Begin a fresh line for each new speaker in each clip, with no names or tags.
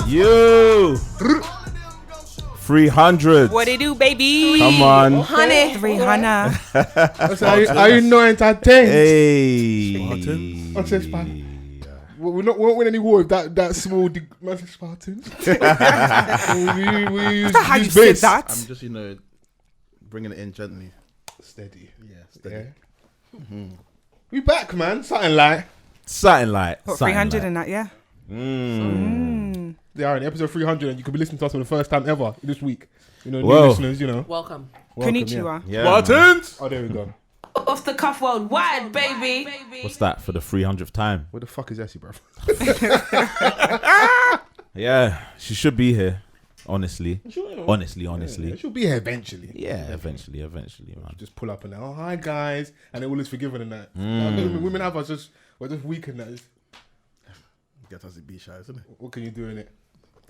You 300.
What it do, baby?
Come on.
Honey. 300.
Are you not entertained?
Hey.
We won't win any war with that small massive Spartans. we use
How you
base.
said that?
I'm just, bringing it in gently.
Steady.
Yeah, steady.
Yeah. Mm-hmm. We back, man. Something like.
What, 300 and that, yeah?
They are in episode 300 and you could be listening to us for the first time ever this week. New
Whoa.
listeners,
Welcome.
Konnichiwa.
Yeah,
Spartans! Oh, there we go.
Off the cuff worldwide, baby.
What's that for the 300th time?
Where the fuck is Essie, bro?
Yeah, she should be here. Honestly. Honestly.
Yeah, she'll be here eventually.
Yeah, eventually, man.
Just pull up and oh, hi guys, and then all is forgiven and that. Women have us we're just weak in that.
Get us to be shy, isn't it?
What can you do in it?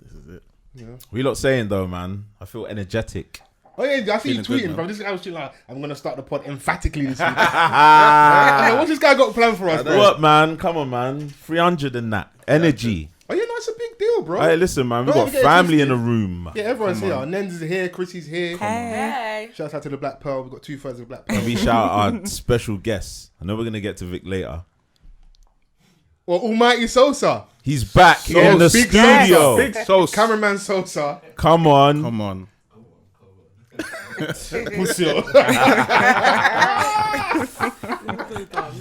This is it.
You know?
We lot saying though, man. I feel energetic.
Oh yeah, I see you
Feeling
tweeting,
good,
bro. This guy was like, I'm gonna start the pod emphatically this week. What's this guy got planned for us, bro?
What, man? Come on, man. 300 and that energy.
Oh yeah, no, it's a big deal, bro.
Hey, listen, man. We
Don't
got
get it
family in
twisted.
the room.
Yeah, everyone's here. Nenz is here, Chrissy's here.
Hey.
Shouts out to the Black Pearl. We've got 2/3 of the Black Pearl.
And we shout out our special guests. I know we're gonna get to Vic later.
Well, Almighty Sosa.
He's back in the
Big
studio.
Sosa. Big Sosa. Cameraman Sosa.
Come on.
Come on.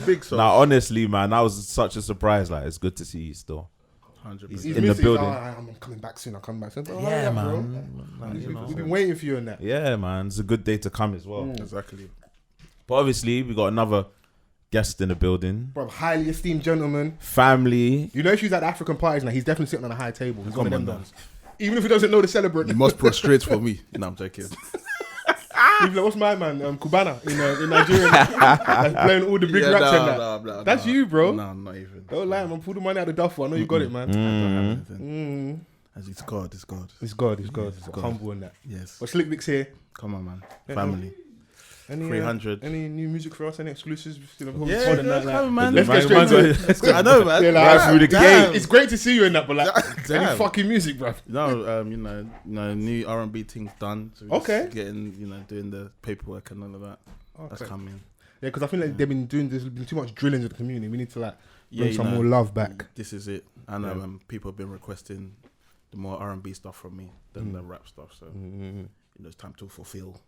Big sauce.
Now, honestly, man, that was such a surprise. Like, it's good to see you still.
100%.
He's
in the
missing.
building.
Oh, I'm coming back soon. I'll come back soon.
Yeah,
bro.
man.
We've been waiting for you on that.
Yeah, man. It's a good day to come as well.
Exactly.
But obviously, we got another guest in the building.
Bro, highly esteemed gentleman.
Family.
You know, if he's at the African parties now, he's definitely sitting on a high table. He's one of them
on,
ones. Even if he doesn't know the celebrant.
You must prostrate for me. No, I'm joking.
He's like, what's my man? Cubana in Nigeria. Like, playing all the big raps and that. That's you, bro.
No, not even.
Don't lie, man. Pull the money out of the duffel. I know you got it, man.
I don't have anything. As it's God.
It's God. He's humble in that.
Yes.
But Slic Vic's here.
Come on, man. Family.
Any
300.
Any new music for us? Any exclusives?
Yeah, man.
Let's get straight to it.
I know, man.
Yeah, like,
Right through the gate.
It's great to see you in that, but like, any
Damn.
fucking music, bro.
No, new R&B things done. So we're just
Okay.
getting, doing the paperwork and all of that. That's
Okay.
coming.
Yeah, because I feel like they've been doing. There's been too much drilling to the community. We need to like bring
Yeah,
some more love back.
This is it. And people have been requesting the more R&B stuff from me than the rap stuff. So it's time to fulfill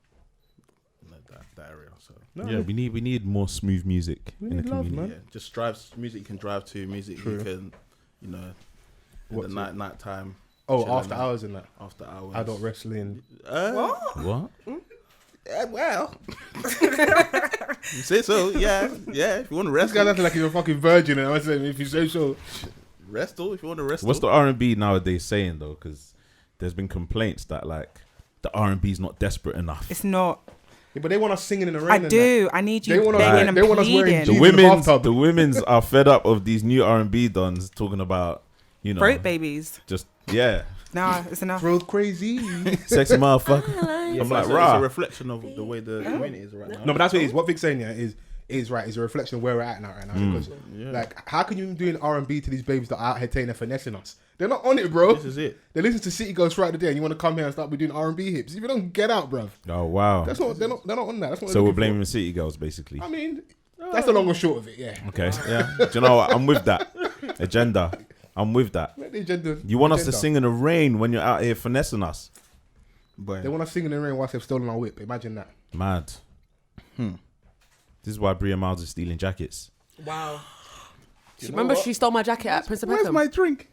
that area. So
Yeah, we need more smooth music in the
need love,
community.
man.
yeah, just drives music you can drive to, music you can, in
What's
the
it?
night time.
Oh,
chilling
after hours and that.
After hours.
Adult wrestling.
What?
Well, you say so. Yeah. If you want to
This
wrestle,
guy's acting like he's a fucking virgin, and I said, if you say so.
wrestle. If you want to wrestle,
What's the R&B nowadays saying though? Because there's been complaints that like the R&B is not desperate enough.
It's not.
Yeah, but they want us singing in the rain.
I
and
do. I need you
They want us-
begging and
they want us wearing
pleading.
jeans.
The
in the
women's
bathtub.
the women's are fed up of these new R&B dons talking about
Throat babies.
just
Nah, it's enough.
Bro, crazy.
sexy motherfucker.
Yeah,
I'm
but
like,
it's
rah.
a reflection of the way the community is right now.
No, but that's what it is. What Vic's saying is right. Is a reflection of where we're at now. Because like, how can you be doing R&B to these babies that are out here taking and finessing us? They're not on it, bro.
This is it.
They listen to City Girls throughout the day, and you want to come here and start doing R&B hips. If you don't get out, bruv.
Oh wow.
That's not. They're not on that. That's not.
So we're blaming the city girls basically.
I mean, that's the long and short of it. Yeah.
Okay. Yeah. Do you know what? I'm with that agenda. I'm with that.
Let the agenda-
You want us to
agenda.
sing in the rain when you're out here finessing us?
But
They want us singing in the rain whilst they've stolen our whip. Imagine that.
Mad. This is why Bria Miles is stealing jackets.
Wow.
Remember she stole my jacket at Prince of
where's
Peckham?
my drink?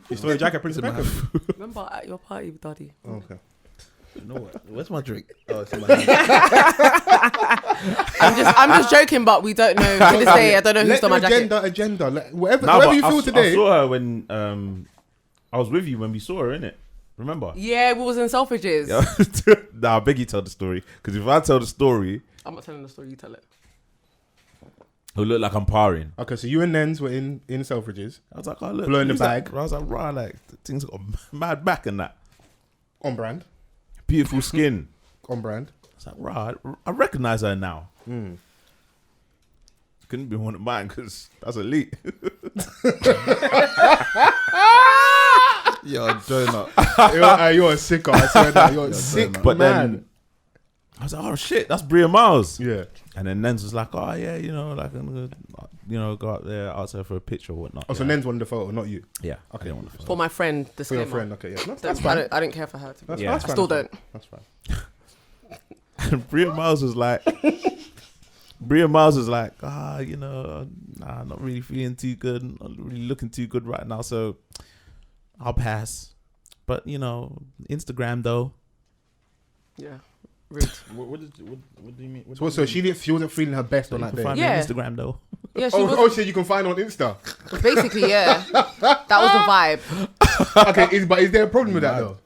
You stole a jacket, Prince of Peckham.
Remember at your party with Daddy?
Okay.
You know what? Where's my drink? Oh, it's in my hand.
I'm just joking, but we don't know to this day. I don't know who
Let
stole
the
my jacket.
agenda. Like, whatever
Nah, but
you feel
I
today.
saw her when I was with you when we saw her, innit? Remember?
Yeah, we was in Selfridges.
Nah, I beg you tell the story. Because if I tell the story,
I'm not telling the story. You tell it.
it'll look like I'm parring.
Okay, so you and Nenz were in Selfridges
I was like, oh, look.
Blowing the
who's that?
bag.
I was like, right, like, things got mad back and that.
on brand.
Beautiful skin.
On brand.
I was like, right, I recognize her now. couldn't be one of mine because that's elite.
You're a donut.
You're a sicko. I swear that you're a sick
But
man.
then I was like, oh shit, that's Bria Miles.
Yeah.
And then Nenz was like, oh yeah, you know, like I'm gonna, you know, go up there, ask her for a picture or whatnot.
Oh, so Nenz wanted the photo, not you.
Yeah.
Okay.
I didn't want to.
For my friend,
For
disclaimer.
your friend. Okay. Yeah. That's
Don't-
fine.
I didn't care for her.
That's
Yeah.
fine.
I still don't.
That's fine.
And Bria Miles was like, you know, nah, not really feeling too good, not really looking too good right now, so I'll pass. But you know, Instagram though.
Yeah. Rude.
What do you mean?
So she wasn't feeling her best on
You
that
can
day.
find me
Yeah.
on Instagram though.
Yeah, she
Oh,
was
so you can find her on Insta.
basically, yeah. That was the vibe.
Okay, but is there a problem with that though?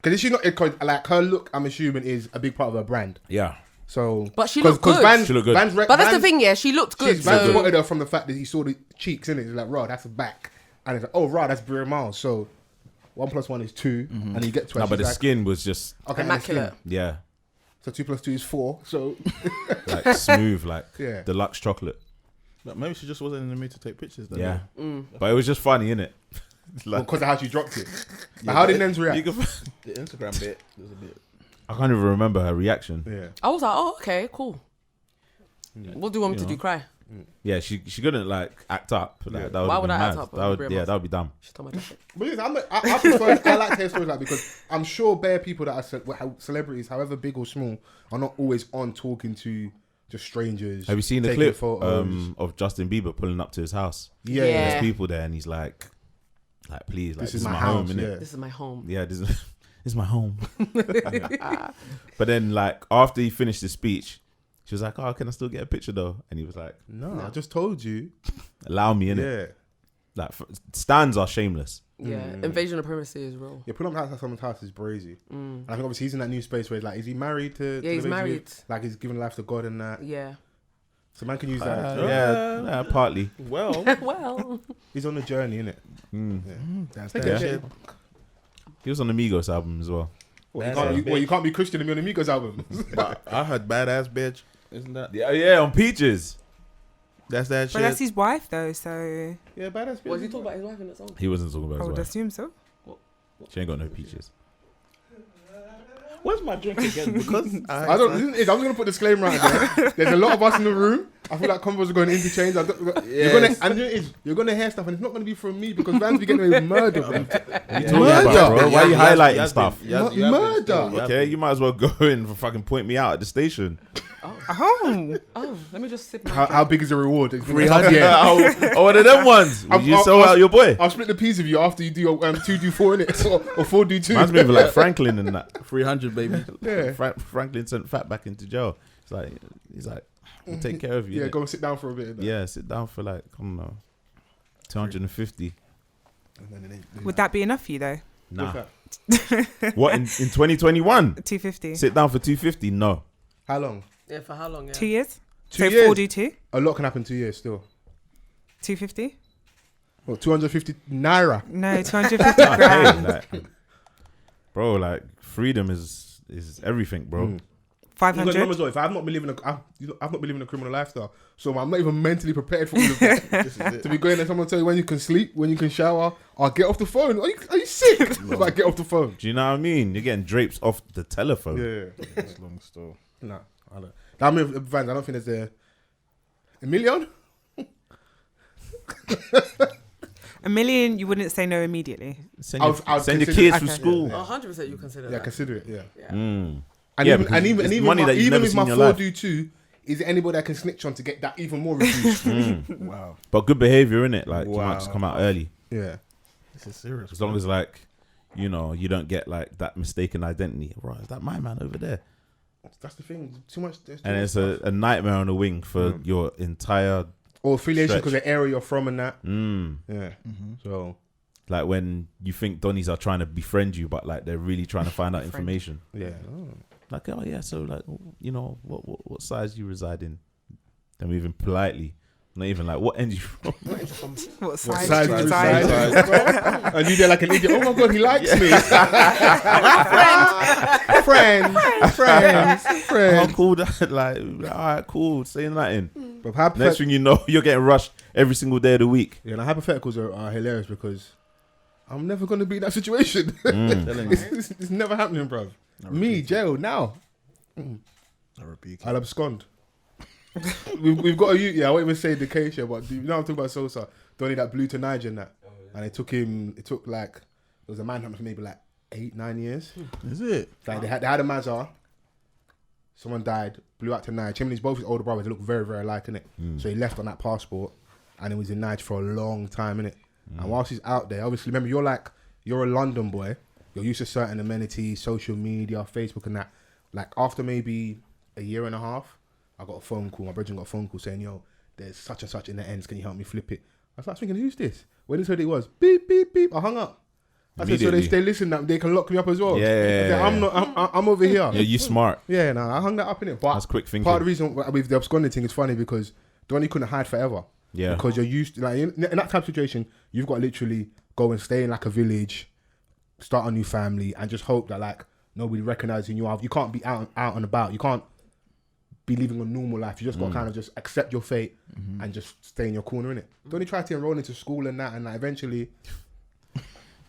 Because is she not, like her look, I'm assuming, is a big part of her brand.
Yeah.
So,
But she looked good.
Vans,
She looked good.
But that's the thing, yeah. She looked good.
Vans
So
spotted her from the fact that he saw the cheeks in it. He's like, "Raw, that's a back," and it's like, "Oh, raw, that's Bria Miles." So 1 + 1 is 2, and you get 12.
No, but the skin was just
okay, and the skin.
immaculate.
yeah,
So 2 + 2 is 4. So
like smooth, like
Yeah.
deluxe chocolate.
But maybe she just wasn't in the mood to take pictures. Then.
Yeah, but it was just funny, innit? Like,
because of how she dropped it. But how did Nenz
you
react?
can,
The Instagram bit was a bit.
I can't even remember her reaction.
Yeah.
I was like, oh, okay, cool. What do you want me to
You
do?
know.
Cry?
Yeah, she couldn't like act up. Like,
Yeah.
that would
Why
have
would
been
I act
mad.
up
That
on
would,
Bria
yeah,
Miles?
that would be dumb.
She told my jacket.
But listen, I prefer, I like to hear stories like, because I'm sure bare people that are celebrities, however big or small, are not always on talking to just strangers.
Have you seen the
taking
clip
photos.
of Justin Bieber pulling up to his house?
Yeah.
Yeah.
There's people there, and he's like, please, like,
This is my house.
innit?
Yeah.
This is my home.
Yeah, this is my home. But then, like, after he finished his speech, she was like, "Oh, can I still get a picture though?" And he was like,
No, I just told you.
"Allow me, innit?"
Yeah.
Like, stands are shameless.
Yeah. Invasion of privacy is real.
Yeah, pulling up to someone's house is brazy. And I think obviously he's in that new space where, like, is he married to?
Yeah, he's
the lady
married.
with- Like, he's giving life to God and that.
Yeah.
So man can use that.
Yeah, partly.
Well,
Well.
He's on the journey, innit?
that's
Take
that
it.
shit.
He was on the Migos album as well.
You can't be Christian and be on the Migos album.
But I heard badass bitch. Isn't that?
Yeah, on Peaches.
That's that
But
shit.
that's his wife, though, so
Yeah, badass.
Was he talking about his wife in that song?
He wasn't talking
I
about
would
his wife.
assume so.
She ain't got no peaches.
Where's my drink again? Because
I don't. I'm just gonna put a disclaimer out there. There's a lot of us in the room. I feel like combos are going to interchange. You're gonna hear stuff, and it's not gonna be from me because Vans be getting away with murder, bro.
Talking about, bro? Why are you highlighting stuff?
Murder.
Okay, you might as well go in for fucking point me out at the station.
Oh,
Oh, let me just sip my
How big is the reward?
300.
Yeah.
Oh, one of them ones. You sell out your boy.
I'll split the piece of you after you do your 2 do 4 in it, or 4 do 2.
Man's moving like Franklin and that.
300, baby.
Yeah.
Franklin sent Fat back into jail. He's like, we'll take care of you.
Yeah,
innit?
go and sit down for a bit.
Yeah, sit down for like, I don't know, 250.
would that be enough for you though?
Nah. What, in 2021?
250.
Sit down for 250? No.
How long?
Yeah, for how long? Yeah.
2 years.
2
So
years.
4 do 2.
A lot can happen in 2 years still.
250.
Well, 250 naira.
No, 250
Nah, hey,
grand.
like, bro, like freedom is everything, bro.
500.
If I've not been living I've not been living a criminal lifestyle, so I'm not even mentally prepared for all of that. To be going there, someone tell you when you can sleep, when you can shower. I'll get off the phone. Are you sick? Like, get off the phone.
Do you know what I mean? You're getting drapes off the telephone.
Yeah.
That's long story.
Nah, I don't. I mean, Vans, I don't think there's a million.
$1 million, you wouldn't say no immediately.
Send your,
I'll
send your
consider-
kids
I
through
can-
school.
yeah.
100% you consider
Yeah,
that.
consider it. Yeah.
Yeah.
Mm.
And
Yeah,
even
because it's
even
money that you've
even
never
with
seen
my
in your
4
life.
do 2, is there anybody that can snitch on to get that even more reduced?
Wow.
But good behavior, innit? Like, you might just
Wow.
come out early.
Yeah.
This is serious.
As long as, like, you know, you don't get, like, that mistaken identity. Right, is that my man over there?
That's the thing. Too much. There's too
And
much
it's
stuff.
a nightmare on the wing for your entire...
Or affiliation
stretch.
because the area you're from and that.
Mm.
Yeah. So,
Like, when you think Donnies are trying to befriend you, but, like, they're really trying to find out information.
yeah.
Like, oh, yeah, so, like, you know, what size you reside in? Then we even politely Not even like, what end you from?
What
Side
side?
to
Side.
side. And you there like an idiot. Oh my god, he likes me. Friend.
How cool that? Like, all right, cool. Saying nothing.
But
Next thing you know, you're getting rushed every single day of the week.
Yeah, and hypotheticals are hilarious because I'm never going to be in that situation. It's never happening, bruv. Me, jail, now. I'll abscond. we've got a youth, I won't even say the case here, but you know I'm talking about Sosa, Donny that blew to Niger and that. And it took like, it was a manhunt for maybe like 8-9 years.
Is it?
Like they had a Mazar, someone died, blew out to Niger. Him and both his older brothers, they look very, very alike, innit? So he left on that passport and he was in Niger for a long time, innit? And whilst he's out there, obviously, remember, you're a London boy, you're used to certain amenities, social media, Facebook and that. Like after maybe a year and a half, I got a phone call, my brother got a phone call saying, yo, there's such and such in the ends, can you help me flip it? I started thinking, who's this? When they said it was, beep, beep, beep, I hung up. I said, so they listen, that they can lock me up as well.
Yeah.
I'm over here.
Yeah, you smart.
Yeah, no, I hung that up in it. But
that's quick thinking.
Part of the reason with the absconding thing is funny because Donny couldn't hide forever.
Yeah.
Because you're used to, like, in that type of situation, you've got to literally go and stay in like a village, start a new family, and just hope that like nobody recognizing you. You can't be out and about. You can't be living a normal life. You just got to kind of just accept your fate and just stay in your corner, innit? Donny tried to enroll into school and that, and like, eventually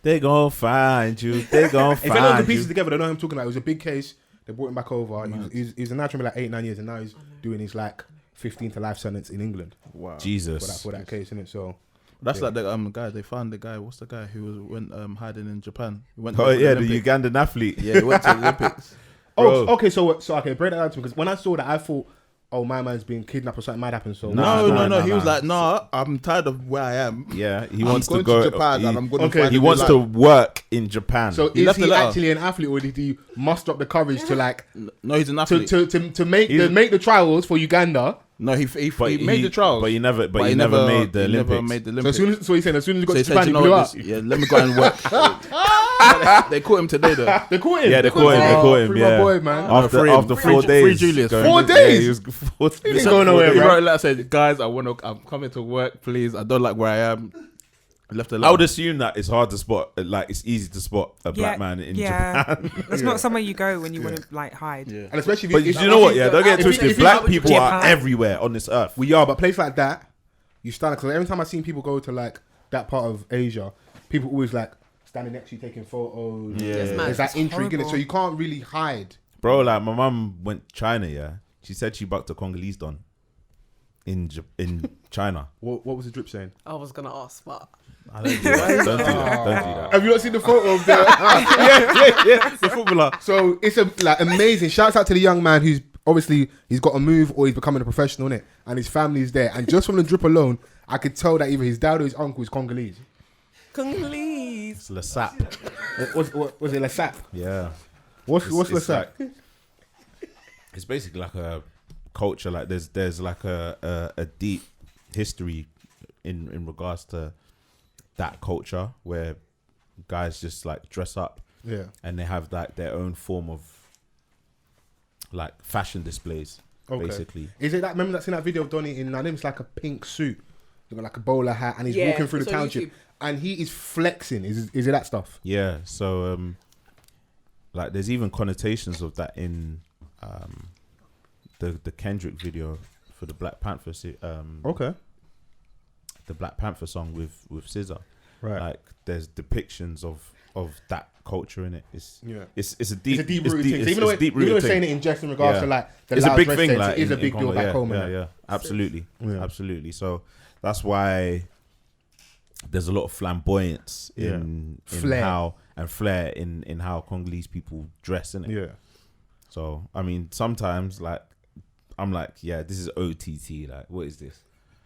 they gonna find you. They gonna
if anyone can piece it together, they know what I'm talking about. It was a big case. They brought him back over. He's a natural like 8-9 years, and now he's doing his like 15 to life sentence in England.
Wow,
Jesus,
for that case, innit? So
that's like the guy they found. The guy, what's the guy who went hiding in Japan? He went
the Ugandan athlete.
Yeah, he went to the Olympics.
Okay, so break that down to me, because when I saw that, I thought, oh, my man's being kidnapped or something might happen. So
no. He was like, nah, I'm tired of where I am.
Yeah, he wants to go
to Japan, and I'm going to.
He wants to work in Japan.
So is he actually an athlete, or did he muster up the courage to like?
No, he's an athlete.
To make the trials for Uganda.
No, he made the trials,
but he never made the Olympics.
So he's saying as soon as he got to Japan, he blew out.
Yeah, let me go and work. They caught him today, though.
They caught him.
Yeah, they caught him.
Free
yeah,
my boy, man.
After 4 days.
Free Julius.
4 days.
He was 4 days.
He didn't go nowhere.
He wrote a letter saying, "Guys, I'm coming to work. Please, I don't like where I am." I left a letter.
I would assume that it's hard to spot. Like it's easy to spot a black man in Japan.
It's not somewhere you go when you want to like hide.
Yeah. And especially,
but you know what? Yeah, don't get twisted. Black people are everywhere on this earth.
We are, but places like that, you stand. Because every time I've seen people go to like that part of Asia, people always like standing next to you taking photos.
Yeah,
there's that intrigue in it, so you can't really hide.
Bro, like my mum went to China. Yeah, she said she bucked a Congolese don in China.
What was the drip saying?
I was gonna ask, but
I don't do that. Don't do that.
Have you not seen the photo of the
the footballer?
So it's amazing. Shouts out to the young man who's obviously he's got a move or he's becoming a professional, innit? And his family's there. And just from the drip alone, I could tell that either his dad or his uncle is Congolese.
Congolese.
It's Le Sape.
Was it Le Sape?
Yeah.
What's Le Sape?
It's basically like a culture. Like there's like a deep history in regards to that culture where guys just like dress up, and they have like their own form of like fashion displays. Basically,
is it that? Remember that in that video of Donny in? I think it's like a pink suit, he's got like a bowler hat, and he's walking through the township, and he is flexing. Is it that stuff? Yeah.
So like there's even connotations of that in the Kendrick video for the Black Panther. The Black Panther song with SZA.
Right.
Like there's depictions of that culture in it. It's a deep
rooted thing. Even though we're saying it in jest in regards to like the
it's a big thing. Like
it is a big deal back home.
Yeah, absolutely, absolutely. So that's why there's a lot of flamboyance in how and flair in how Congolese people dress, in it.
Yeah.
So I mean, sometimes like I'm like, yeah, this is OTT. Like, what is this?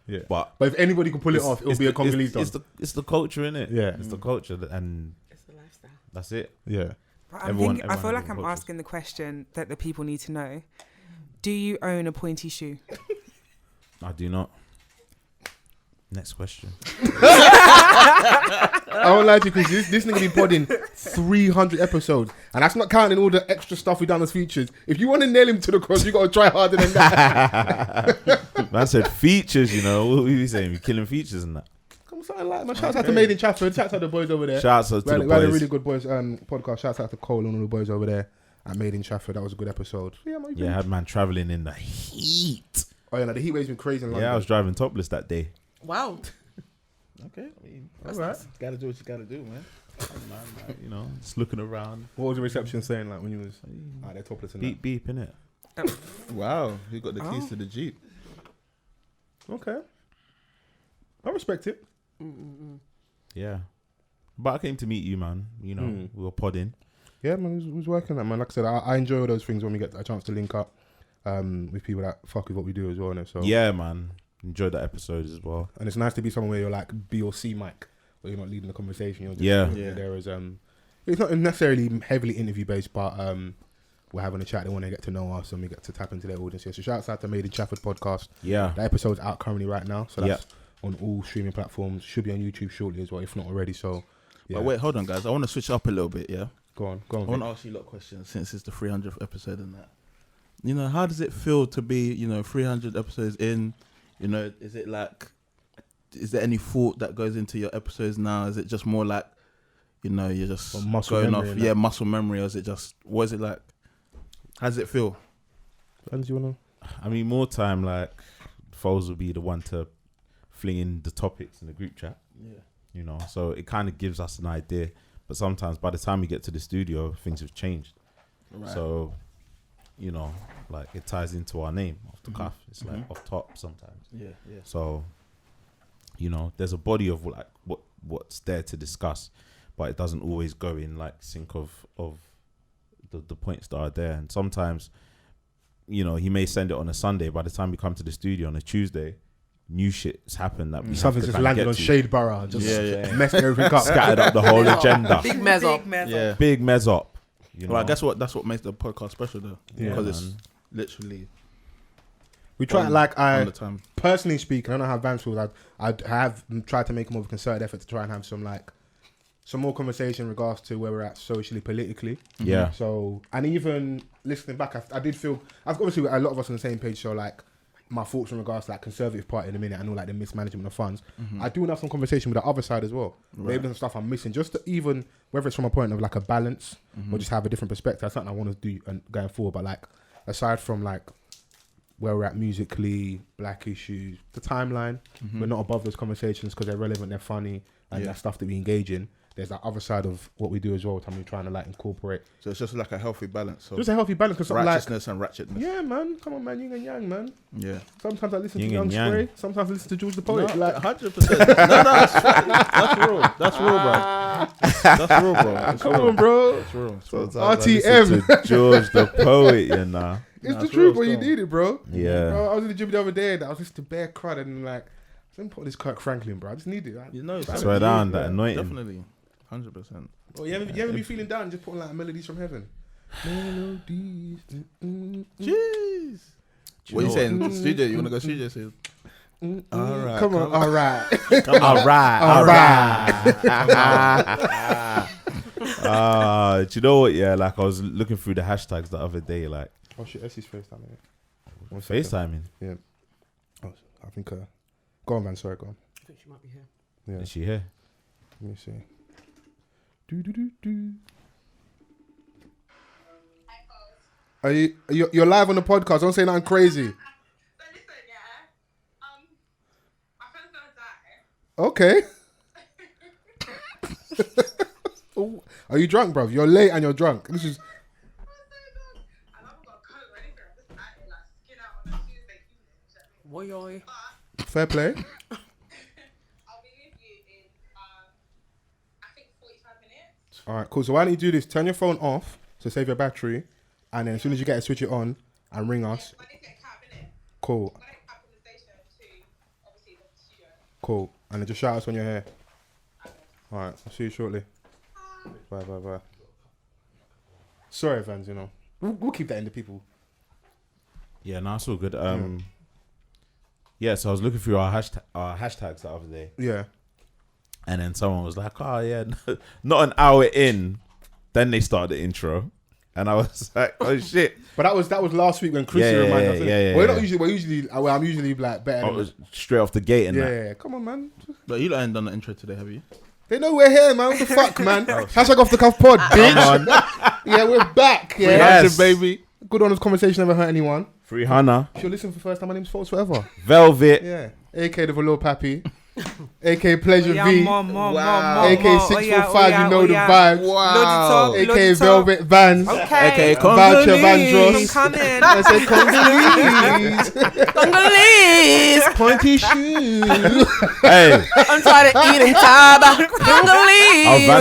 Yeah. But if anybody can pull it off, it'll be a Congolese done.
It's the culture, innit?
Yeah.
It's the culture and
it's the lifestyle.
That's it.
Yeah.
But I feel like I'm asking the question that the people need to know. Do you own a pointy shoe?
I do not. Next question.
I won't lie to you, because this nigga been podding 300 episodes, and that's not counting all the extra stuff we done as features. If you want to nail him to the cross, you got to try harder than that.
Man said features, you know. What were you saying? We killing features and that.
Come something like, man. Shouts out to Made in Chafford. Shouts out to the boys over there.
Shouts out to the
We had a
boys.
really good boys podcast. Shouts out to Cole and all the boys over there at Made in Chafford. That was a good episode. Yeah, man.
Yeah, I had man traveling in the heat.
Oh, yeah, no, the heat wave's been crazy in London.
Yeah, I was driving topless that day.
Wow.
Okay, I mean,
All right.
gotta do what you gotta do, man.
You know, just looking around.
What was the reception saying like when you was they're topless and
Beep, beep, innit?
Wow, you got the keys to the Jeep.
that? Okay. I respect it.
Yeah. But I came to meet you, man. You know, we were podding.
Yeah, man, it was working that, man. Like I said, I enjoy all those things when we get a chance to link up with people that fuck with what we do as well. Innit? So
Yeah, man. Enjoyed that episode as well.
and it's nice to be someone where you're like B or C mic, where you're not leading the conversation. You're just
Yeah.
there as it's not necessarily heavily interview based, but we're having a chat. They want to get to know us and we get to tap into their audience here. So shouts out to Made in Chafford podcast.
Yeah.
The episode's out currently right now, so that's on all streaming platforms. Should be on YouTube shortly as well, if not already. So yeah.
But wait, hold on, guys. I want to switch up a little bit. Yeah,
Go on.
I want to ask you a lot of questions since it's the 300th episode and that. You know, how does it feel to be, 300 episodes in? You know, is it like, is there any thought that goes into your episodes now? Is it just more like, you're just
Or muscle
going off,
memory and that?
muscle memory, or is it just, what is it like? How does it feel?
And do you wanna?
I mean, more time, like, Foles will be the one to fling in the topics in the group chat.
Yeah.
You know, so it kind of gives us an idea. But sometimes by the time we get to the studio, things have changed.
Right.
So, like it ties into our name off the cuff. It's like off top sometimes.
Yeah.
So, there's a body of like what's there to discuss, but it doesn't always go in like sync of the points that are there. And sometimes, he may send it on a Sunday. By the time we come to the studio on a Tuesday, new shit's happened that we have
Something's
to
just
kinda
landed
get
on
to.
Shade Borough, just
Yeah.
messed everything up.
Scattered up the whole agenda.
Big mess up.
Yeah.
Big mess up.
Well, I guess that's what makes the podcast special though.
Yeah,
because it's
man.
literally
We try,
on
I
the time.
personally speaking, I don't know how Vance feels. I have tried to make more of a concerted effort to try and have some more conversation in regards to where we're at socially, politically.
Yeah.
So, and even listening back, I did feel, I've obviously a lot of us on the same page. So my thoughts in regards to Conservative Party in a minute, I know the mismanagement of funds. I do have some conversation with the other side as well. Maybe there's some stuff I'm missing, just to even, whether it's from a point of a balance or just have a different perspective. That's something I want to do going forward. But aside from where we're at musically, black issues, the timeline, we're not above those conversations because they're relevant, they're funny, and that's stuff that we engage in. There's that other side of what we do as well, we're trying to incorporate.
So it's just like a healthy balance. So
Just a healthy balance, because
righteousness and ratchetness.
yeah, man, come on, man, yin and yang, man.
Yeah.
Sometimes I listen
Yin
to
and
Young
yang.
Spray, sometimes I listen to George the Poet.
100%. No, that's real. That's real, bro. That's real, bro. It's
Come
real.
on, bro.
It's real. It's real.
RTM.
George the Poet,
It's
Nah,
the
it's
truth,
real
but you
still.
need it, bro.
Yeah.
Bro, I was in the gym the other day and I was listening to Bear Crud and let me put this Kirk Franklin, bro. I just need it.
You know,
Swear down, that anointing.
Definitely. 100%.
Oh, you ever been feeling down and just putting melodies from heaven? Melodies.
Jeez. What are you saying? Studio? You want to go studio soon? All right.
Come on, all right.
Do you know what? Yeah, I was looking through the hashtags the other day,
Oh shit, Essie's FaceTime. One second.
FaceTiming.
Yeah. Oh, I think. Go on, man. Sorry, go on.
I think she might be here.
Yeah.
Is she here?
Let me see. Do. You're live on the podcast. Don't say nothing crazy.
So listen, my friend's gonna die.
Okay. Oh, are you drunk, bruv? You're late and you're drunk. This is.
I haven't got a coat or anything. I'm just out here skin out on a Tuesday evening.
Woy oy.
Fair play.
I'll be with you in, I think 45 minutes.
All right, cool. So why don't you do this? Turn your phone off to save your battery, and then as soon as you get it, switch it on and ring us.
I need to get a cab in it.
Cool,
I'm gonna get a cab from the station to obviously the studio.
cool. And then just shout us when you're here. All right, I'll see you shortly. Bye. Sorry, fans. We'll keep that in the people.
Yeah, no, it's all good. Yeah, so I was looking through our hashtags the other day,
Yeah.
and then someone was like, "Oh yeah, not an hour in." Then they started the intro. and I was like, oh shit.
But that was last week when Chrissy reminded us.
Yeah.
We're usually I'm usually like better.
I was straight off the gate and that.
Yeah, come on, man.
But you ain't done the intro today, have you?
They know we're here, man. What the fuck, man? Hashtag off the cuff pod, bitch. Yeah, we're back. Yeah,
Yes.
baby.
Good honest conversation. Never hurt anyone.
Free Hunna.
If you're listening for the first time, my name's Fols Forever.
Velvet.
Yeah, AK the Velour Pappy, AK Pleasure
Yeah,
V,
more.
AK 645. You know the vibes.
Wow.
AK Velvet Vans.
Okay.
Voucher
I'm
Vandross.
coming.
I said Congolese.
Congolese.
Pointy shoes.
Hey,
I'm trying to eat in Taba. Congolese.
I'll
I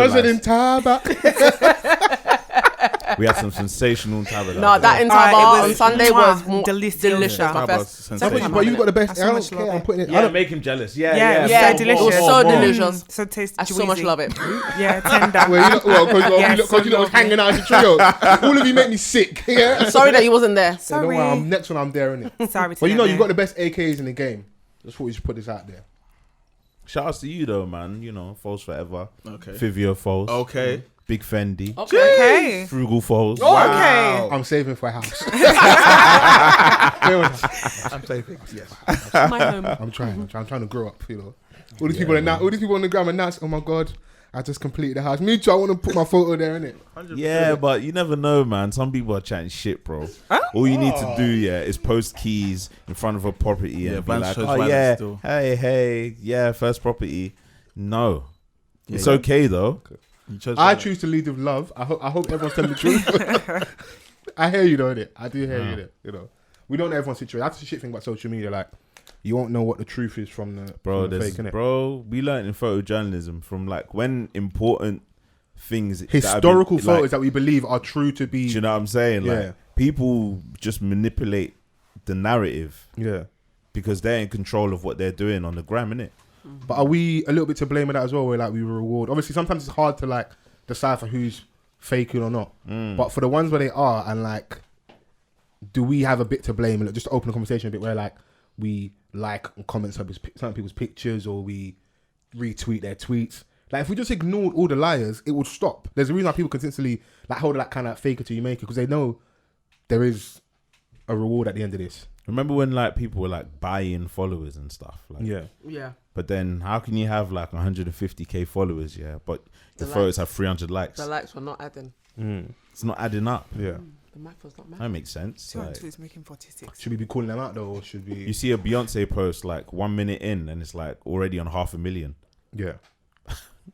said in
vandalize.
Taba.
We had some sensational tablet.
No, that in
Alright,
Taba
it
on
was
Sunday was
delicious.
delicious. My
Taba's
first,
sensational.
second time
But you
having
got the
it.
best.
so
I
much
don't care.
love.
I'm putting it. I
Yeah,
don't.
make him jealous.
Yeah,
Yeah,
so delicious.
it was so delicious.
So tasty.
I so much love it.
Yeah, tender.
Well,
Yes,
because you know, I was
so
hanging out as a trio. All of you make me sick. Yeah.
Sorry that you wasn't there.
So don't worry,
Sorry.
next one I'm there, innit?
Sorry.
But you know, you got the best AKs in the game. Just thought we should put this out there.
Shout outs to you though, man. You know, Fols Forever.
Okay.
Fivio Fols.
Okay.
Big Fendi.
Okay.
Frugal Fols.
Okay.
I'm saving for a house.
I'm saving.
Yes.
My home.
I'm trying to grow up, you know. All these people on the gram announce, oh my god, I just completed the house. Me too, I want to put my photo there, innit?
Yeah, but you never know, man. Some people are chatting shit, bro. All you need to do, is post keys in front of a property
Yeah,
and be
Vance
like,
shows
oh
violence
yeah,
still.
hey, yeah, first property. No,
Yeah,
it's
yeah.
okay though.
You chose
I
that.
choose to lead with love. I hope everyone's telling the truth. I hear you though, innit? I do hear you, innit? You know, we don't know everyone's situation. That's the shit thing about social media. Like, you won't know what the truth is from the
Bro,
from the fake, innit?
bro, we learned in photojournalism from like when important things that have
Historical
been,
photos
like,
that we believe are true to be.
do you know what I'm saying?
Yeah.
Like people just manipulate the narrative
Yeah.
because they're in control of what they're doing on the gram, innit?
But are we a little bit to blame with that as well? Where like we reward. Obviously, sometimes it's hard to like decipher who's faking or not. But for the ones where they are, and like, do we have a bit to blame? Like, just to open the conversation a bit, where like we like and comment some people's pictures, or we retweet their tweets. Like, if we just ignored all the liars, it would stop. There's a reason why people consistently like hold that kind of fake it till you make it, because they know there is a reward at the end of this.
Remember when like people were like buying followers and stuff? Like,
Yeah.
But then how can you have like 150k followers, but the
The
photos have 300 likes?
The likes were not adding.
It's not adding up.
Yeah.
The math was not
That
mad.
makes sense.
Two and
Like,
two is making 46.
Should we be calling them out though, or should we?
you see a Beyonce post like 1 minute in and it's like already on 500,000.
Yeah.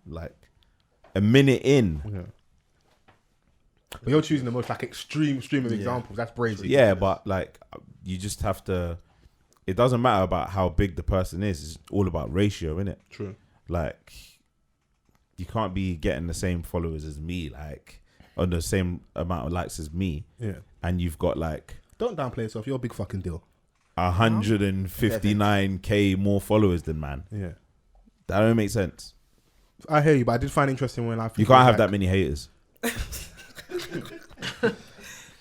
Like a minute in.
Yeah. But you're choosing the most like extreme of examples. That's brazy.
Yeah, but like you just have to. It doesn't matter about how big the person is. It's all about ratio, innit?
True.
Like you can't be getting the same followers as me, like on the same amount of likes as me,
Yeah.
and you've got like
Don't downplay yourself. You're a big fucking deal.
159k more followers than man.
Yeah.
That don't make sense.
I hear you, but I did find it interesting when I.
You can't have that many haters.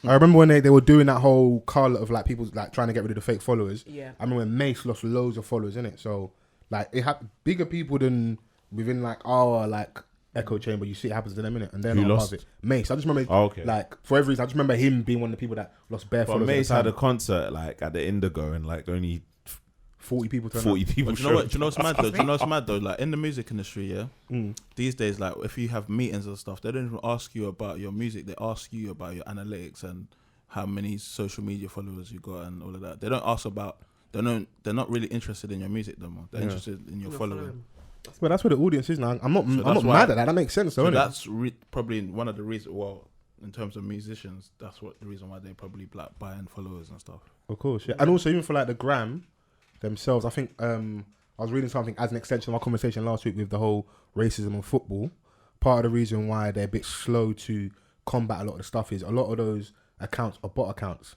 I remember when they were doing that whole call of like people like trying to get rid of the fake followers.
Yeah.
I remember when Mace lost loads of followers in it. So like it had bigger people than within like our like echo chamber. You see it happens to them in it, and they're
Who
not
lost?
above it. Mace. I just remember.
Oh, okay.
Like for every reason, I just remember him being one of the people that lost bare
But
followers.
Mace
at
had
the
a
time.
concert like at the Indigo and like only
40 people. Turned
40
up.
people.
But do you know what?
showed
Do you know what's
up.
mad though? Do you know what's mad though? Like in the music industry, yeah. These days, like if you have meetings and stuff, they don't even ask you about your music. They ask you about your analytics and how many social media followers you got and all of that. They don't ask about. They're not really interested in your music no more. They're interested in your following.
Well, that's where the audience is now. I'm not
that's why-
mad at that. That makes sense, though.
So
innit?
that's probably one of the reasons. Well, in terms of musicians, that's what the reason why they probably like buying followers and stuff.
Of course, yeah. And also, even for like the gram themselves, I think I was reading something as an extension of our conversation last week with the whole racism of football. Part of the reason why they're a bit slow to combat a lot of the stuff is a lot of those accounts are bot accounts.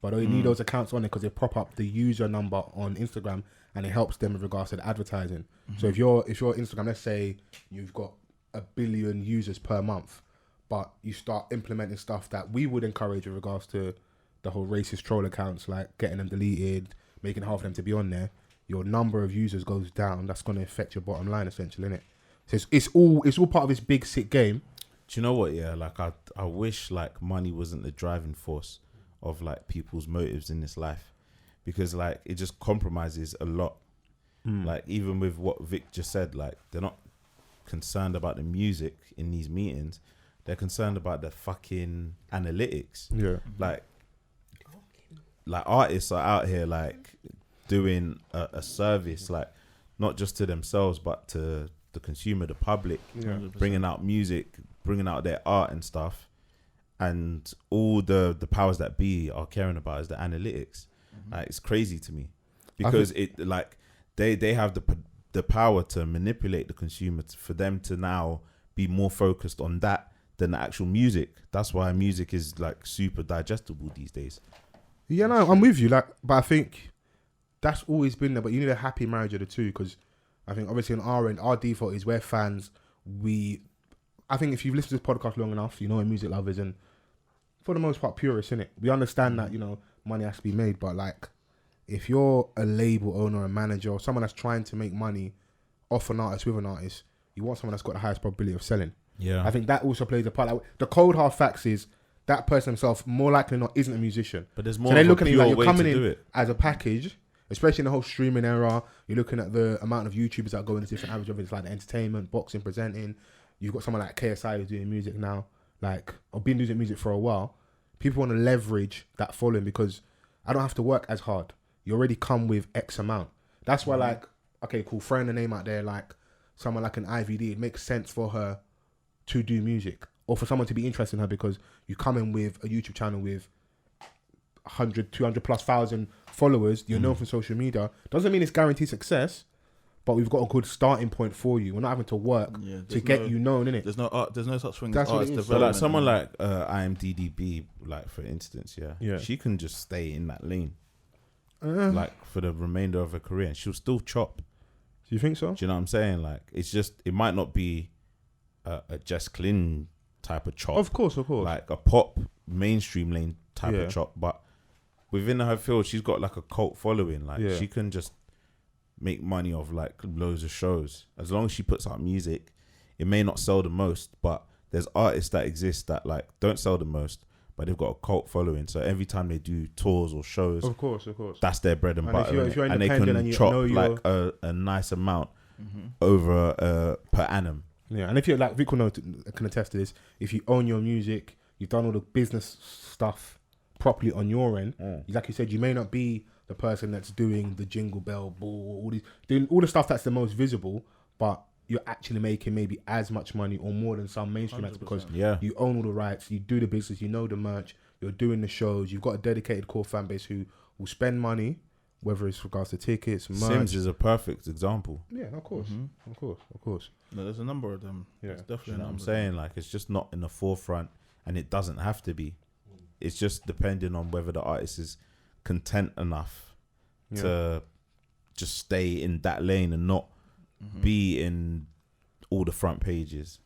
But they need those accounts on there because they prop up the user number on Instagram and it helps them with regards to the advertising. So if your Instagram, let's say you've got 1 billion users per month, but you start implementing stuff that we would encourage with regards to the whole racist troll accounts, like getting them deleted, making half of them to be on there, your number of users goes down. That's going to affect your bottom line essentially, innit? So it's all part of this big sick game.
you know what? Yeah, like I wish like money wasn't the driving force of like people's motives in this life, because like it just compromises a lot. Like even with what Vic just said, like they're not concerned about the music in these meetings, they're concerned about the fucking analytics.
Yeah.
Like artists are out here like doing a service, like not just to themselves but to the consumer, the public, bringing out music, bringing out their art and stuff, and all the powers that be are caring about is the analytics. Like it's crazy to me, because it like they have the power to manipulate the consumer for them to now be more focused on that than the actual music. That's why music is like super digestible these days.
Yeah, no, I'm with you. Like, but I think that's always been there. But you need a happy marriage of the two, because I think obviously on our end, our default is we're fans. I think if you've listened to this podcast long enough, you know we're music lovers and for the most part purists, innit? We understand that, you know, money has to be made, but like if you're a label owner or a manager or someone that's trying to make money off an artist with an artist, you want someone that's got the highest probability of selling.
Yeah,
I think that also plays a part. Like, the cold hard facts is that person himself, more likely than not, isn't a musician.
but there's more.
So they're
of
looking
a
at you
pure
like you're
way
coming
to
in
do it.
as a package, especially in the whole streaming era. You're looking at the amount of YouTubers that go into different avenues, whether it's like the entertainment, boxing, presenting. You've got someone like KSI who's doing music now, like, or been doing music for a while. People want to leverage that following because I don't have to work as hard. You already come with X amount. That's why, like, okay, cool, throwing a name out there, like someone like an IVD, it makes sense for her to do music, or for someone to be interested in her, because you come in with a YouTube channel with 100, 200 plus thousand followers, you're known from social media. Doesn't mean it's guaranteed success, but we've got a good starting point for you. We're not having to work to get you known, innit?
There's no such thing
That's
as
what
artist
it is.
So like
development.
someone like IMDb, like for instance,
Yeah.
she can just stay in that lane, like for the remainder of her career, and she'll still chop.
Do you think so?
Do you know what I'm saying? Like it's just, it might not be a Jess Glynn type of chop,
Of course.
like a pop mainstream lane type
Yeah.
of chop, but within her field, she's got like a cult following. Like
Yeah.
she can just make money off like loads of shows as long as she puts out music. It may not sell the most, but there's artists that exist that like don't sell the most, but they've got a cult following. So every time they do tours or shows,
Of course.
that's their bread and
And
butter,
if you're
innit? And they
independent
can
and you
chop
know you're-
like a nice amount over per annum.
Yeah, and if you're like, Vic will know, can attest to this, if you own your music, you've done all the business stuff properly on your end, like you said, you may not be the person that's doing the jingle bell ball, doing all the stuff that's the most visible, but you're actually making maybe as much money or more than some mainstream acts because you own all the rights, you do the business, you know the merch, you're doing the shows, you've got a dedicated core fan base who will spend money, whether it's regards to tickets, merch.
Sims is a perfect example.
Yeah, of course.
No, there's a number of them.
Yeah.
There's definitely
You know
a
what I'm
number.
saying? Like it's just not in the forefront, and it doesn't have to be. It's just depending on whether the artist is content enough to just stay in that lane and not be in all the front pages.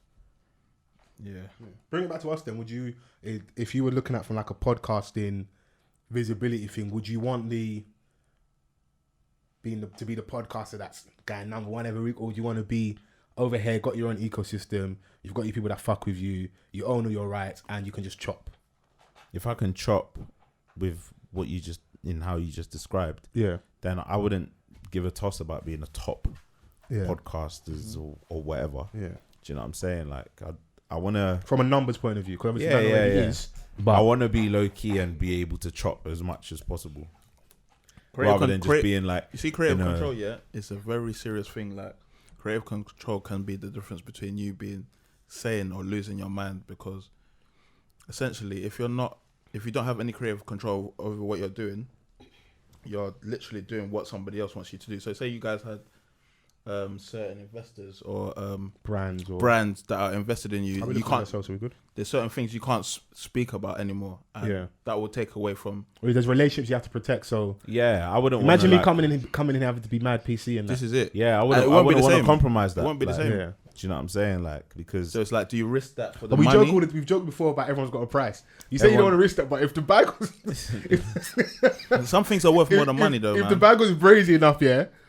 Yeah.
Bring it back to us then. Would you, if you were looking at from like a podcasting visibility thing, would you want to be the podcaster that's going number one every week, or do you want to be over here, got your own ecosystem, you've got your people that fuck with you, you own all your rights, and you can just chop?
If I can chop with what you just in how you just described, then I wouldn't give a toss about being a top podcasters or whatever.
Yeah.
Do you know what I'm saying? Like I want to,
from a numbers point of view, because obviously it is, but
I want to be low key and be able to chop as much as possible,
Creative
rather than just being like,
you see, creative
you know,
control, it's a very serious thing. Like, creative control can be the difference between you being sane or losing your mind, because essentially, if you don't have any creative control over what you're doing, you're literally doing what somebody else wants you to do. So say you guys had certain investors or
brands
that are invested in you. You can't.
So good.
There's certain things you can't speak about anymore, and that will take away from.
Or there's relationships you have to protect. So
I wouldn't
imagine me
like,
coming in having to be mad PC and
This
that.
is it.
Yeah, I
And
wouldn't.
it
I
won't be
wouldn't
the
want to
same.
compromise that.
It won't be the
like,
same.
Yeah.
Do you know what I'm saying? Like, because
So it's like, do you risk that for the
But
money?
we've joked before about everyone's got a price. You say you don't want to risk that, but if the bag was
Some things are worth more than money, though,
if
man.
the bag was brazy enough,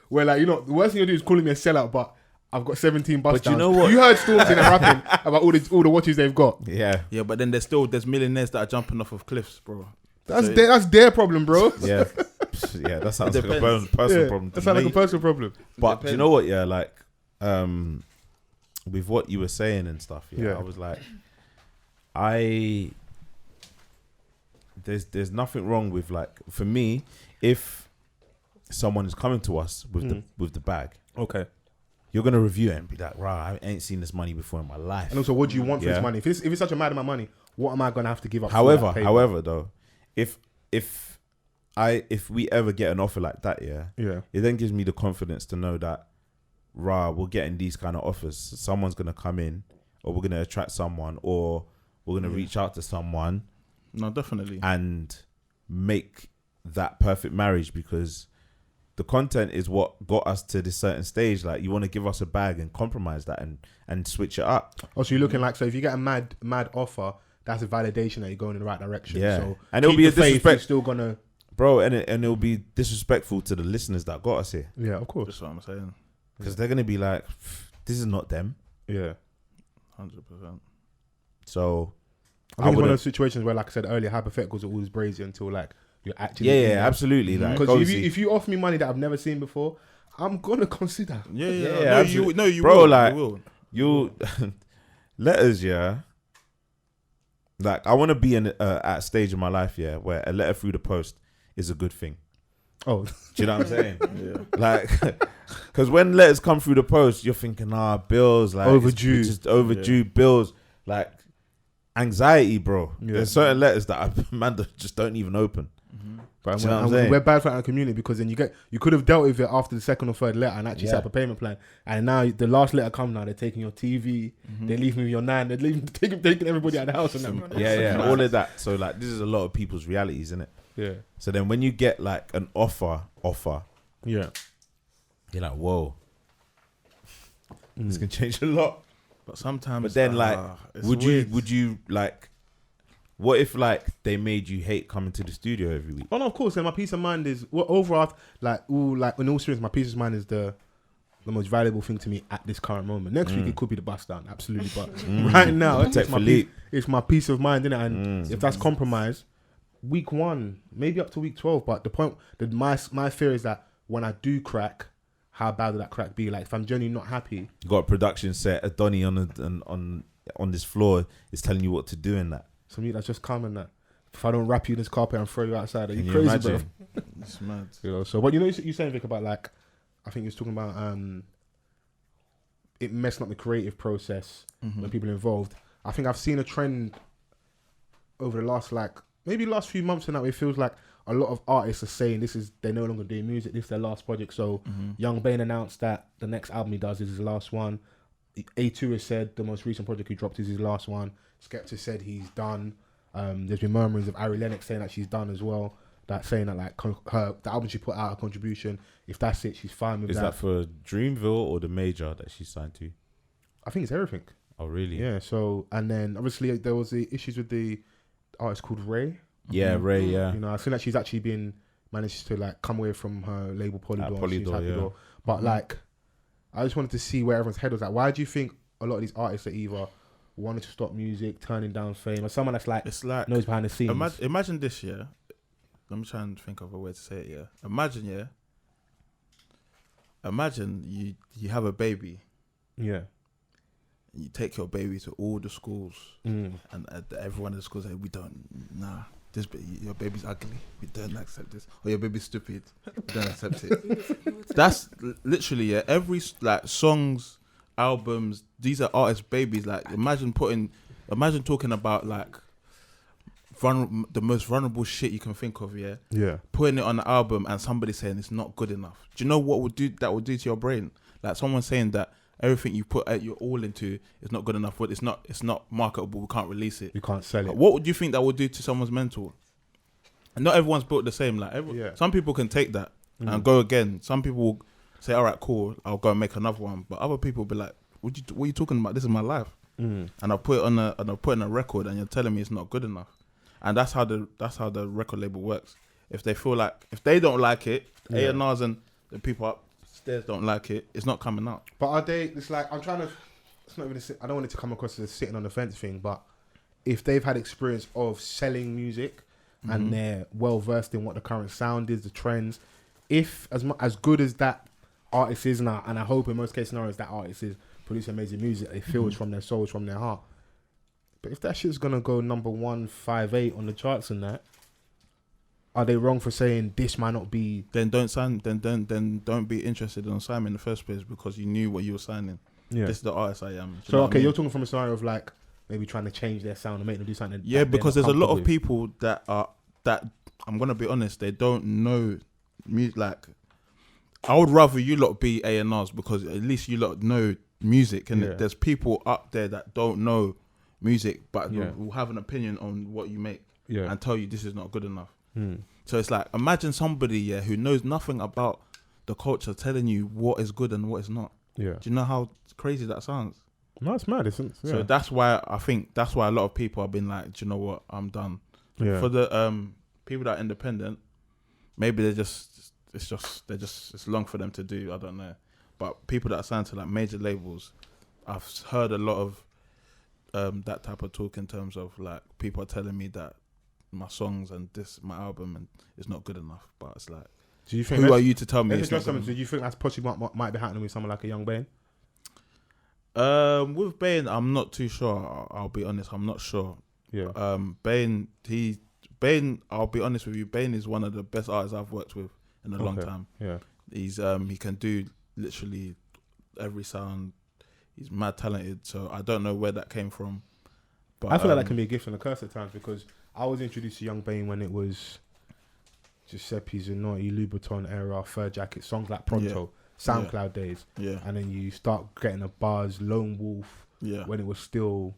where like, you know, the worst thing you do is calling me a sellout, but I've got 17 bust
But you
downs.
know what?
You heard Stormzy and rapping about all the watches they've got.
Yeah.
Yeah, but then there's millionaires that are jumping off of cliffs, bro.
That's their problem, bro.
Yeah. Yeah, that sounds like a
depends.
personal
Yeah,
problem.
that sounds like a personal problem.
But do you know what? Yeah, like, with what you were saying and stuff. Yeah,
Yeah.
I was like, there's nothing wrong with, like, for me, if someone is coming to us with the bag,
Okay.
you're gonna review it and be like, right, I ain't seen this money before in my life.
And also, what do you want for
Yeah.
this money? If it's such a mad amount of money, what am I gonna have to give up? for that payment?
However, though, if we ever get an offer like that,
yeah,
it then gives me the confidence to know that, we're getting these kind of offers. Someone's gonna come in, or we're gonna attract someone, or we're gonna reach out to someone.
No, definitely.
And make that perfect marriage, because the content is what got us to this certain stage. Like, you want to give us a bag and compromise that and switch it up.
Oh, so you're looking like, so if you get a mad offer, that's a validation that you're going in the right direction.
Yeah.
So
And it'll be a disrespect.
You're still gonna,
Bro, and it'll be disrespectful to the listeners that got us here,
yeah, of course,
That's what I'm saying.
because they're gonna be like, this is not them.
yeah.
100%.
So
I think it's one of
wouldn't-
those situations where, like I said earlier, hypotheticals are always brazy until like you're actually.
yeah, absolutely. Like,
Because
obviously-
if you offer me money that I've never seen before, I'm gonna consider.
Yeah.
absolutely.
No, you
Bro,
will.
like,
you will.
you letters, yeah. Like, I want to be at a stage in my life, yeah, where a letter through the post is a good thing.
Oh,
Do you know what I'm saying?
Yeah.
Like, because when letters come through the post, you're thinking, bills, like,
Overdue.
it's just overdue bills, like, anxiety, bro.
Yeah.
There's certain letters that man just don't even open.
but
Do you know what I'm saying?
we're bad for our community because then you could have dealt with it after the second or third letter and actually set up a payment plan. And now the last letter come now, they're taking your TV, they're leaving with your nan, they're taking everybody out of the house and them.
Yeah, all of that. So, like, this is a lot of people's realities, isn't it?
Yeah,
So then when you get like an offer,
yeah.
you're like, whoa, this can change a lot.
But sometimes.
But then, like,
it's
would
weird.
you like, what if like they made you hate coming to the studio every week?
Oh no, of course. And my peace of mind is overall, like in all seriousness, my peace of mind is the most valuable thing to me at this current moment. Next week it could be the bust down, absolutely. But right now, it's my peace of mind, innit? And if that's compromised, week 1, maybe up to week 12. But the point that my fear is that when I do crack, how bad would that crack be? Like, if I'm genuinely not happy,
You got a production set, a Donny on this floor is telling you what to do in that.
so me that's just common. That if I don't wrap you in this carpet and throw you outside, are you
Can you
crazy,
imagine?
bro?
It's mad.
You know. So, but you know, you're saying, Vic, about like, I think you was talking about it messing up the creative process when people are involved. I think I've seen a trend over the last last few months, and that it feels like a lot of artists are saying they're no longer doing music. This is their last project. So Yxng Bane announced that the next album he does is his last one. A2 has said the most recent project he dropped is his last one. Skepta said he's done. There's been murmurings of Ari Lennox saying that she's done as well. That saying that like the album she put out, her contribution, if that's it, she's fine with
Is
that.
that for Dreamville or the major that she signed to?
I think it's everything.
Oh, really?
Yeah. So, and then obviously there was the issues with the artist called Ray.
Yeah, Ray, yeah.
You know, I feel like she's actually managed to like come away from her label Polydor.
Polydor,
She's happy
yeah.
though. But like, I just wanted to see where everyone's head was at. Why do you think a lot of these artists are either wanting to stop music, turning down fame, or someone that's like
It's like
knows behind the scenes?
imagine this, yeah. Let me try and think of a way to say it, yeah. Imagine you have a baby.
Yeah.
You take your baby to all the schools,
Mm.
and everyone in the schools say, your baby's ugly, we don't accept this, or your baby's stupid, we don't accept it. That's literally, yeah, every like songs, albums, these are artists' babies. Like, imagine talking about like the most vulnerable shit you can think of, yeah, putting it on the album and somebody saying it's not good enough. Do you know what that would do to your brain? Like, someone saying that everything you put your all into is not good enough, but it's not marketable, we can't release it,
You can't sell it.
what would you think that would do to someone's mental? And not everyone's built the same. Like, some people can take that and go again. Some people will say, all right, cool, I'll go and make another one. But other people will be like, what are you talking about? This is my life. And I'll put it on a record, and you're telling me it's not good enough. And that's how the record label works. If they feel like, if they don't like it, A&Rs and the people upstairs don't like it, it's not coming out.
But are they? It's like I'm trying to. It's not even. I don't want it to come across as a sitting on the fence thing. But if they've had experience of selling music and they're well versed in what the current sound is, the trends, if as good as that artist is now, and I hope in most case scenarios that artist is producing amazing music, they feel it's from their souls, from their heart. But if that shit's gonna go number 158 on the charts and that, are they wrong for saying this might not be?
Then don't sign. Then don't be interested in signing in the first place because you knew what you were signing.
Yeah.
This is the artist I am.
So okay, you're talking from a scenario of like maybe trying to change their sound and make them do something.
Yeah, because there's a lot of people that I'm gonna be honest, they don't know music. Like, I would rather you lot be A&Rs because at least you lot know music, and there's people up there that don't know music but will have an opinion on what you make and tell you this is not good enough. So it's like, imagine somebody who knows nothing about the culture telling you what is good and what is not.
Yeah.
Do you know how crazy that sounds?
No, it's mad, isn't it? Yeah.
So that's why I think a lot of people have been like, do you know what, I'm done.
Yeah.
For the people that are independent, maybe it's long for them to do, I don't know. But people that are signed to like major labels, I've heard a lot of that type of talk in terms of like people are telling me that my songs and my album and it's not good enough. But it's like,
do you think
who are you to tell me it's not good enough?
Do you think that's possibly what might be happening with someone like a Yxng Bane?
With Bane, I'm not too sure. I'll be honest, I'm not sure.
Yeah.
Bane, I'll be honest with you, Bane is one of the best artists I've worked with in a long time.
Yeah.
He's he can do literally every sound. He's mad talented, so I don't know where that came from. But
I feel like that can be a gift and a curse at times, because I was introduced to Yxng Bane when it was Giuseppe's Zanotti, Louboutin era, Fur Jacket, songs like Pronto, SoundCloud days.
Yeah.
And then you start getting a buzz, Lone Wolf, when it was still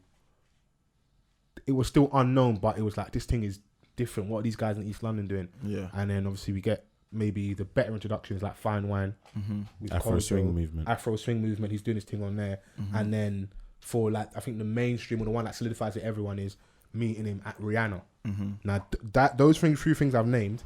unknown, but it was like, this thing is different. What are these guys in East London doing?
Yeah.
And then obviously we get maybe the better introductions like Fine Wine, with
Afro
Kojo,
Swing Movement.
He's doing this thing on there. And then for like, I think the mainstream or the one that solidifies it, everyone is meeting him at Rihanna. Now those few things I've named,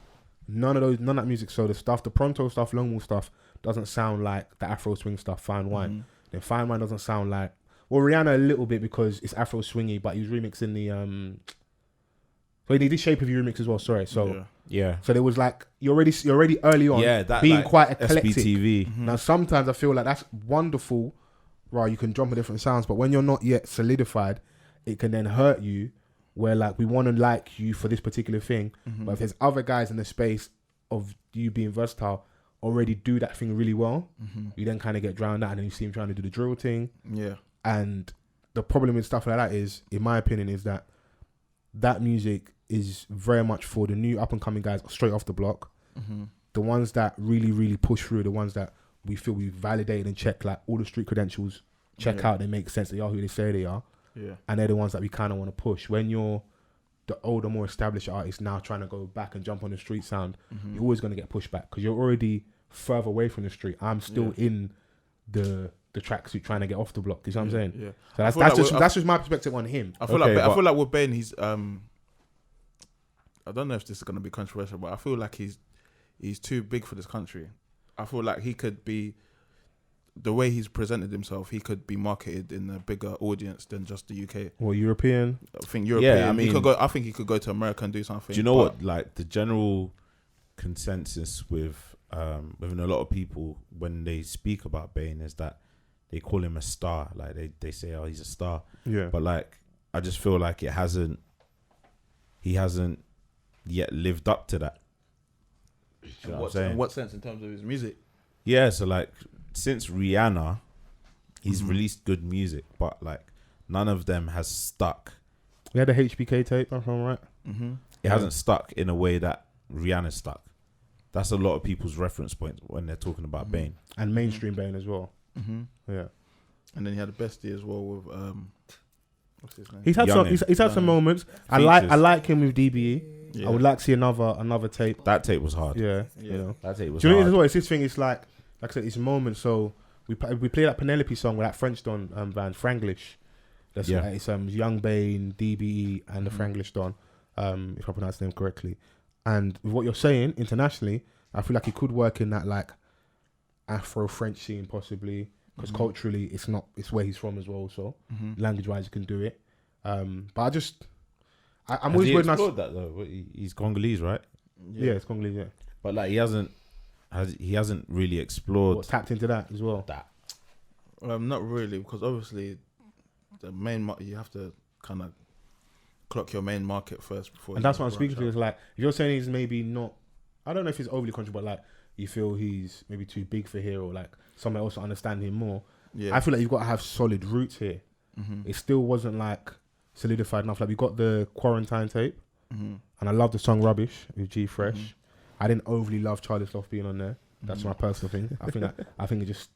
none of that music. So the Pronto stuff, Lone Wolf stuff doesn't sound like the Afro Swing stuff. Fine Wine. Then Fine Wine doesn't sound like, well, Rihanna a little bit because it's Afro Swingy, but he was remixing the so he did Shape of You remix as well. Sorry, so so there was like you're already early on being like quite eclectic.
SBTV.
Now sometimes I feel like that's wonderful, right? You can jump on different sounds, but when you're not yet solidified, it can then hurt you. Where like we want to like you for this particular thing, but if there's other guys in the space of you being versatile already do that thing really well, you then kind of get drowned out, and then you see him trying to do the drill thing. Yeah. And the problem with stuff like that is, in my opinion, is that music is very much for the new up and coming guys straight off the block. The ones that really, really push through, the ones that we feel we've validated and checked, like all the street credentials, check out, they make sense, they are who they say they are. Yeah. And they're the ones that we kind of want to push. When you're the older, more established artist now trying to go back and jump on the street sound, you're always going to get pushed back because you're already further away from the street. I'm still in the tracksuit trying to get off the block. You know what I'm saying? Yeah. So that's just my perspective on him.
I feel like with Bane, he's I don't know if this is going to be controversial, but I feel like he's too big for this country. I feel like he could be, the way he's presented himself, he could be marketed in a bigger audience than just the UK.
Or European?
I think European. Yeah, I mean, I think he could go to America and do something.
Do you know what? Like the general consensus within a lot of people when they speak about Bane is that they call him a star. Like they say, oh, he's a star. Yeah. But like, I just feel like he hasn't yet lived up to that. You know
in what sense? In terms of his music?
Yeah. So like, since Rihanna, he's released good music, but like none of them has stuck.
We had a HBK tape, if I'm right.
It hasn't stuck in a way that Rihanna stuck. That's a lot of people's reference points when they're talking about Bane.
And mainstream Bane as well. Yeah.
And then he had a bestie as well with what's his name?
He's had some moments. I like him with DBE. Yeah. I would like to see another tape.
That tape was hard.
Yeah.
You know? That tape was
hard. Do you know
as
well? It's this thing. It's like I said, it's a moment. So we play that Penelope song with that French Don band, Franglish. That's it's Yxng Bane, DBE, and the Franglish Don, if I pronounce the name correctly. And with what you're saying internationally, I feel like it could work in that like Afro-French scene possibly, because culturally it's where he's from as well. So language-wise, you can do it. But I'm always
Has he
worried.
explored that though? He's Congolese, right?
Yeah, it's Congolese. Yeah,
But like he hasn't really explored
tapped into that as well.
that.
Not really, because obviously the main you have to kind of clock your main market first before.
And that's what I'm speaking to. Is like, if you're saying he's maybe not, I don't know if he's overly conscious, but like you feel he's maybe too big for here, or like someone else to understand him more.
Yeah.
I feel like you've got to have solid roots here. It still wasn't like solidified enough. Like we got the Quarantine tape, and I love the song Rubbish with G Fresh. I didn't overly love Charlie Sloth being on there. That's my personal thing. I think it just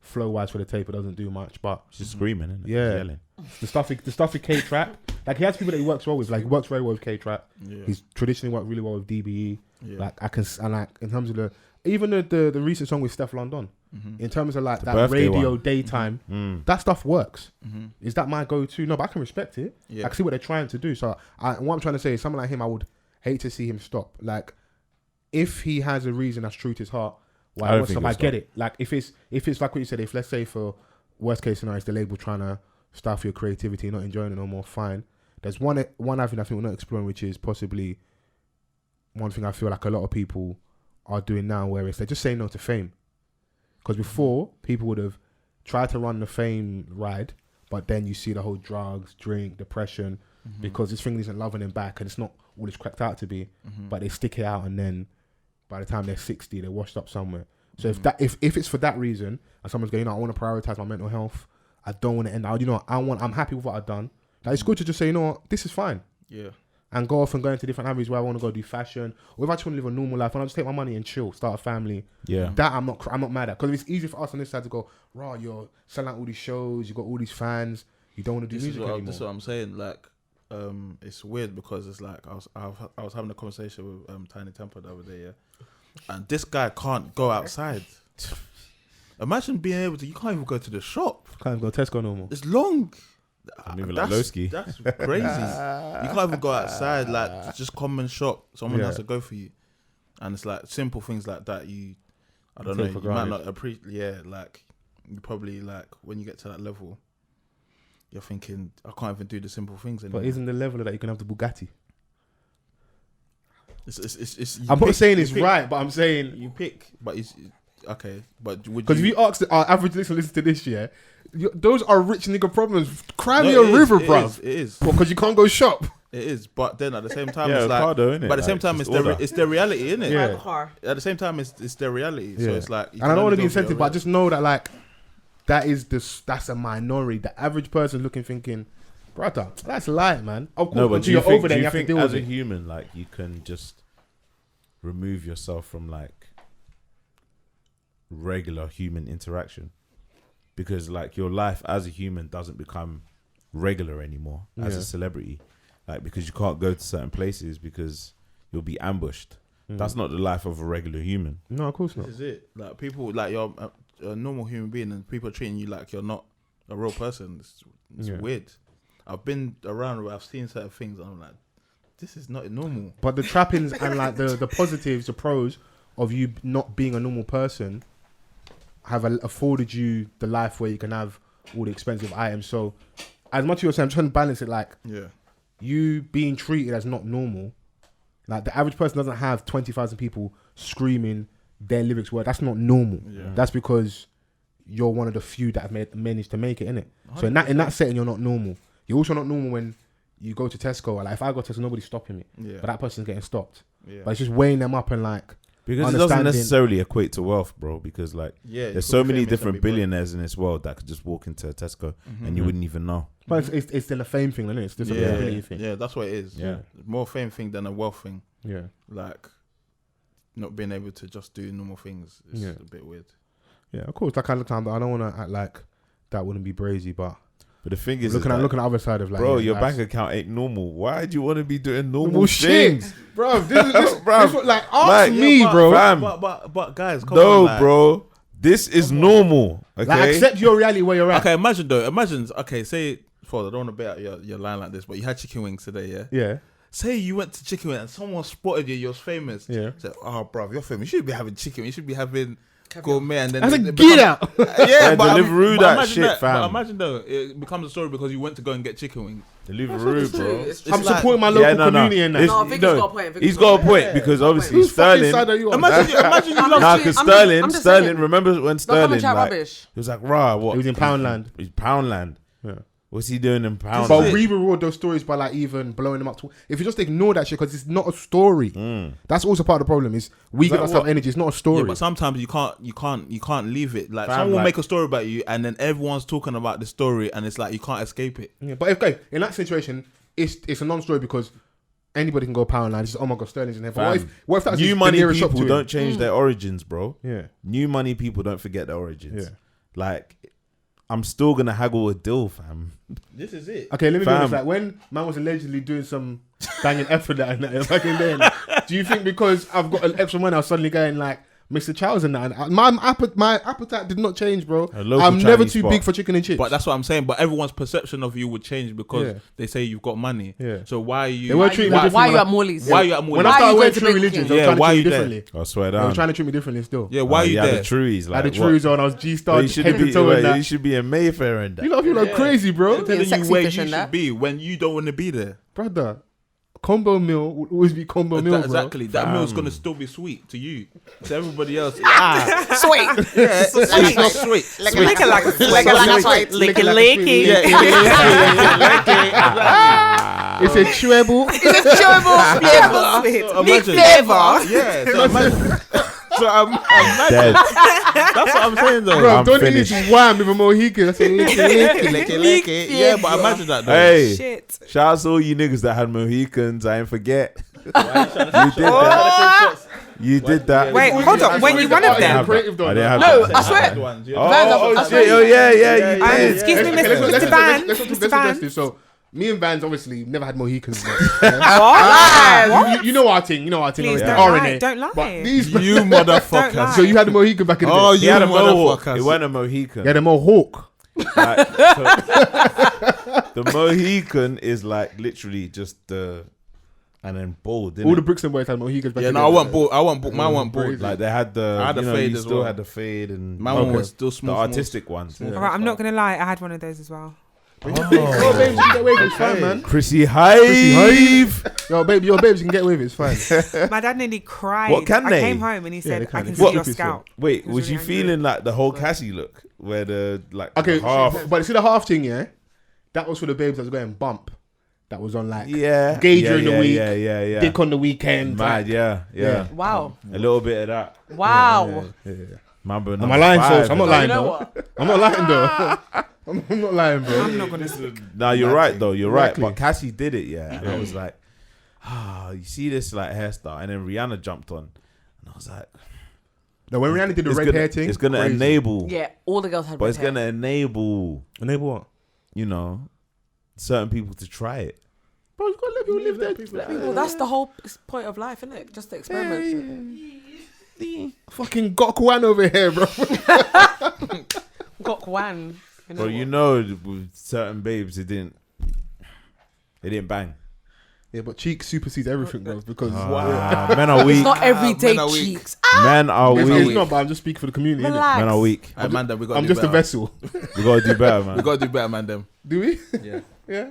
flow wise for the tape, it doesn't do much. But
It's just screaming, isn't it?
yeah,
Yelling.
the stuff with K Trap. Like he has people that he works well with. Like he works very well with K Trap.
Yeah.
He's traditionally worked really well with DBE.
Yeah.
Like I can, and like in terms of the recent song with Steph London, in terms of like
The
that
birthday
radio
one.
daytime, that stuff works. Is that my go-to? No, but I can respect it.
Yeah.
I can see what they're trying to do. So what I'm trying to say is, someone like him, I would hate to see him stop. Like if he has a reason that's true to his heart, why
I don't
not
think
stop? I
he'll
get it. Like if it's like what you said, if let's say for worst case scenario, it's the label trying to stifle your creativity, not enjoying it no more, fine. There's one avenue I think we're not exploring, which is possibly one thing I feel like a lot of people are doing now, where it's they're just saying no to fame. Because before, people would have tried to run the fame ride, but then you see the whole drugs, drink, depression, because this thing isn't loving them back, and it's not all it's cracked out to be. But they stick it out, and then by the time they're 60, they're washed up somewhere. So if it's for that reason, and someone's going, I want to prioritize my mental health, I don't want to end out. I'm happy with what I've done. Like, it's good to just say, this is fine.
Yeah.
And go off and go into different avenues where I want to go do fashion, or if I just want to live a normal life, and I'll just take my money and chill, start a family.
Yeah.
That I'm not mad at, because it's easy for us on this side to go, raw, you're selling out all these shows, you got all these fans, you don't want to do music anymore.
This is what I'm saying. Like, it's weird because it's like I was having a conversation with Tiny Temper the other day, yeah, and this guy can't go outside. Imagine being able to. You can't even go to the shop.
Can't even go to Tesco no more.
It's long.
I'm moving like Lowski.
That's crazy. You can't even go outside. Like, just come and shop. Someone has to go for you. And it's like simple things like that. I don't know. You might not appreciate. Yeah, like you probably like when you get to that level, you're thinking, I can't even do the simple things anymore.
But isn't the level that you can have the Bugatti?
I'm
not saying it's right, but I'm saying
you pick. But it's okay. But would
because if you ask our average listener listen to this year, those are rich nigga problems. Cry me a
it
river,
is,
bruv.
It is.
Because you can't go shop.
It is. But then at the same time,
Yeah,
it's like.
Ocado, innit?
But at the same
Like,
time,
just
it's their reality, isn't it?
Yeah.
Drive a car.
At the same time, it's their reality. So it's like.
And I don't want to be insensitive, but I just know that like that's a minority. The average person looking thinking, brother, that's light, man. Oh, cool.
No, but
until you're over there, you have to deal
as
with
a
it.
human, like you can just remove yourself from like regular human interaction, because like your life as a human doesn't become regular anymore as a celebrity, like because you can't go to certain places because you'll be ambushed. That's not the life of a regular human.
No, of course not.
This is it. Like people, like you're a normal human being, and people are treating you like you're not a real person. It's weird. I've been around where I've seen certain things, and I'm like, this is not normal.
But the trappings and like the positives, the pros of you not being a normal person have afforded you the life where you can have all the expensive items. So as much as you're saying, I'm trying to balance it, like you being treated as not normal. Like the average person doesn't have 20,000 people screaming their lyrics word. That's not normal. That's because you're one of the few that have managed to make it, innit? So in that setting, you're not normal. You're also not normal when you go to Tesco. Like if I go to Tesco, nobody's stopping me. But that person's getting stopped. But it's just weighing them up and like,
because it doesn't necessarily equate to wealth, bro. Because like, there's so many different billionaires in this world that could just walk into a Tesco and you wouldn't even know.
But it's still a fame thing, isn't it? It's just a visibility thing.
Yeah, that's what it is.
Yeah,
more fame thing than a wealth thing.
Yeah,
like not being able to just do normal things is a bit weird.
Yeah, of course. That kind of time, I don't want to act like that wouldn't be brazy, but
the thing is,
looking at the other side of like,
bro, your bank account ain't normal. Why do you want to be doing normal
shit,
things,
bro? This like ask me, bro.
Fam.
But guys, come
no,
on, like,
bro. This is normal. Okay,
like, accept your reality where you're at.
Okay, imagine. Okay, say, Fols, I don't want to bet out your line like this, but you had chicken wings today, yeah?
Yeah.
Say you went to chicken wings and someone spotted you. You're famous.
Yeah.
Said, "Oh, bro, you're famous. You should be having chicken. You should be having gourmet, and then
I said,
it
get out.
Yeah,
but
Deliveroo that
imagine
shit, fam.
But imagine though, it becomes a story because you went to go and get chicken wings.
Deliveroo, bro.
I'm supporting my local community in that.
No, Vic's got a point.
He's got a point because obviously
Whose fucking
Sterling.
side are you on?
Imagine you love
Nah,
chicken.
because
I'm
Sterling,
just
Sterling.
saying.
Remember when
Don't come and
Sterling
chat
like
rubbish.
he was like, "Rah, what?"
He was in Poundland.
He's Poundland.
Yeah.
What's he doing in Poundland?
But we reward those stories by like even blowing them up. If you just ignore that shit because it's not a story, that's also part of the problem. Is we get ourselves energy. It's not a story.
Yeah, but sometimes you can't leave it. Like
Fam,
someone will
like-
make a story about you, and then everyone's talking about the story, and it's like you can't escape it.
Yeah, but if in that situation, it's a non-story because anybody can go Poundland. It's just, oh my god, Sterling's in here. But what if that's
New
the
money
nearest shop
people
to
don't
him?
change their origins, bro.
Yeah.
New money people don't forget their origins.
Yeah.
Like, I'm still gonna haggle a deal, fam.
This is it.
Okay, let me be
Fam.
honest. Like when man was allegedly doing some banging effort that back in then, do you think because I've got an extra money, I was suddenly going like Mr. Chow's and that? And my appetite did not change, bro.
A local
I'm never
Chinese
too
spot.
big for chicken and chips.
But that's what I'm saying. But everyone's perception of you would change because
Yeah.
they say you've got money.
Yeah.
So why are you?
They were treating me
Why
differently.
are you at Morley's?
Why are you at Morley's?
When
Why
I
are
started
you
wearing
going to
true
Burger
religions,
King?
they were
Yeah,
trying to
why
treat me
you there?
differently.
I swear
They were
down.
trying to treat me differently still.
Yeah, why are you
had
there?
the truies,
I
like
had the
what?
trues on. I was
Bro,
G-star
you should
head to
be.
toe and
You
that.
should be in Mayfair and that.
You lot are crazy, bro.
They're telling you
sexy
where you
fish and
should
that.
be when you don't want to be there.
Brother, combo meal will always be combo meal, bro.
Exactly. That meal's gonna still be sweet to you. To everybody else,
Sweet.
yeah, it's not sweet.
Lick it like a
Lick it like a sweet.
Lick it,
like a
licky.
It's a treble.
Nick flavor.
Yeah, so imagine. So I'm mad.
Dead.
That's what I'm saying though.
Bro,
I'm
don't
finished.
eat wine with a Mohican. That's a licky.
Yeah, but imagine that though.
Hey,
Shit.
shout out to all you niggas that had Mohicans. I ain't forget. You did
Oh.
that. You did that.
Wait, hold on. Weren't you one of them?
Creative
I didn't have
No,
that.
I swear.
Oh shit! Oh yeah, you did.
Excuse me, Mr. Van. Mr. Van.
So, me and Vans obviously never had Mohicans.
What?
You know our thing. You know our thing.
Please
obviously.
don't lie.
RNA.
Don't lie.
But these,
You
Don't lie.
motherfuckers.
so you had the Mohican back in the day.
Oh,
He
you
had a mohawk.
motherfuckers.
It wasn't a Mohican.
Yeah, the Mohawk.
Like, so- the Mohican is like literally just the and then bald.
All the
Didn't
Brixton boys had Mohicans back
Yeah,
in
no,
the
I
day.
want bald. I want bald. Mine want bald.
like they had the.
I had the
you know,
fade
you
as
still
well.
had the fade and
My one
Okay.
was still
the
small.
artistic ones.
All right, I'm not gonna lie. I had one of those as well.
Yo, babes, you can get away with it. It's fine, man.
Chrissy Hive.
Yo, babe, your babes can get away with it. It's fine.
My dad nearly cried.
What can
I
they?
came home and he said,
they can.
"I can
It's
see
what-
your scout."
Wait,
was
was you
really angry.
feeling like the whole Cassie look, where the like
Okay,
half?
but see the half thing, yeah? That was for the babes that was going bump. That was on like
Yeah,
gay
yeah,
during the
yeah,
week,
yeah.
dick on the weekend.
Mad, yeah.
Wow.
A little bit of that.
Wow.
Remember,
Am I lying, Fols? I'm not
You
lying
know
though.
what?
I'm not lying though. I'm not lying, bro.
I'm not gonna speak.
Nah, you're right though. You're right.
Exactly.
But Cassie did it, yeah. And I was like, you see this like hairstyle, and then Rihanna jumped on, and I was like,
No, when Rihanna did the
it's
red
gonna,
hair thing,
it's gonna
crazy.
enable,
Yeah, all the girls had
but
red
it's
hair.
gonna enable,
Enable what?
you know, certain people to try it.
Bro, you gotta let people live their
Well, that's the whole point of life, isn't it? Just the experiment.
fucking Gokwan over here, bro.
Got one. You know
But
what?
you know, with certain babes, it didn't bang.
Yeah, but cheek supersedes everything, bro. Because
Men are weak.
It's not everyday
men are weak.
cheeks.
Men are
it's
weak.
not, but I'm just speaking for the community. innit?
Relax.
Men are weak.
Amanda, we got.
I'm just a vessel.
We gotta do better, man.
We got to do better, man. Them.
Do we?
Yeah.
Yeah.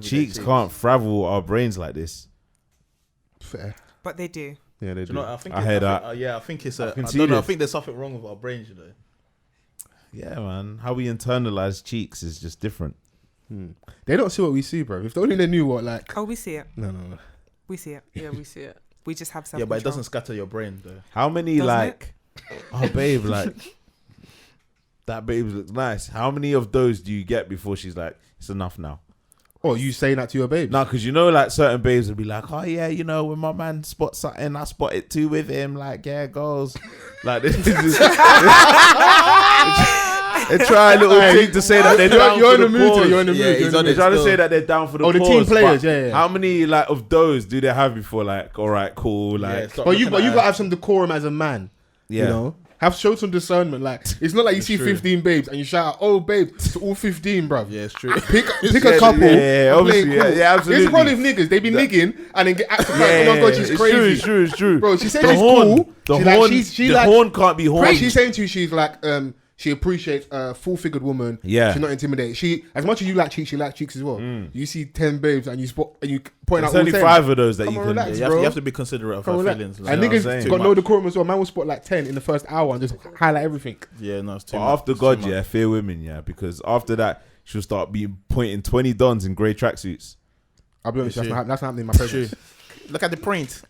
Cheeks can't travel our brains like this.
Fair.
But they do.
Yeah, they
Do
do.
you know what I think?
I heard that.
Yeah, I think it's a. I
can see
don't know. I
this.
think there's something wrong with our brains, you know.
Yeah, man. How we internalize cheeks is just different.
They don't see what we see, bro. If only they knew what, like.
Oh, we see it.
No.
We see it.
Yeah, we see it.
We just have self.
Yeah, but it doesn't scatter your brain though.
How many
Doesn't
like, oh babe, like that babe looks nice. How many of those do you get before she's like, it's enough now?
Oh, you saying that to your babes?
No, because you know, like certain babes would be like, oh yeah, you know, when my man spots something, I spot it too with him. Like, yeah, goals. Like this is they try a little thing to say that they're down
You're
for
in the
the
mood.
cause.
You're in the
Yeah,
mood.
he's
you're in the
on
They're
mood.
trying to
still.
say that they're down for the
Oh, the
cause.
team players,
but
yeah.
How many like of those do they have before? Like, all right, cool.
Yeah,
Like,
stop
But you
looking at
gotta
her.
have some decorum as a man.
yeah.
You know, Have show some discernment. Like it's not like you see 15 babes and you shout out, "Oh, babe," to all 15, bruv.
Yeah, it's true.
Pick a couple.
Yeah,
and play
obviously,
it cool.
yeah, absolutely.
It's probably niggas. They be nigging and then get acted like, "Oh my god, she's crazy."
It's true.
Bro, she said
The
she's
horn,
cool.
the horn can't be horned.
She's saying to you, she's like, she appreciates a full-figured woman.
Yeah.
She's not intimidated. She, as much as you like cheeks, she likes cheeks as well. You see 10 babes and you point out
There's only
10.
5 of those that
Come
you
on,
can.
relax,
You
bro.
have to be considerate of
Come
her
on,
feelings.
and
You know what I'm
niggas
saying?
got no decorum as well. Man will spot like 10 in the first hour and just highlight everything.
Yeah, no, it's too
But
much.
after
It's
God,
too
yeah,
much.
fear women, yeah, because after that she'll start pointing 20 dons in grey tracksuits.
I'll be honest,
Is
that's
she?
not happening in my presence.
Look at the print.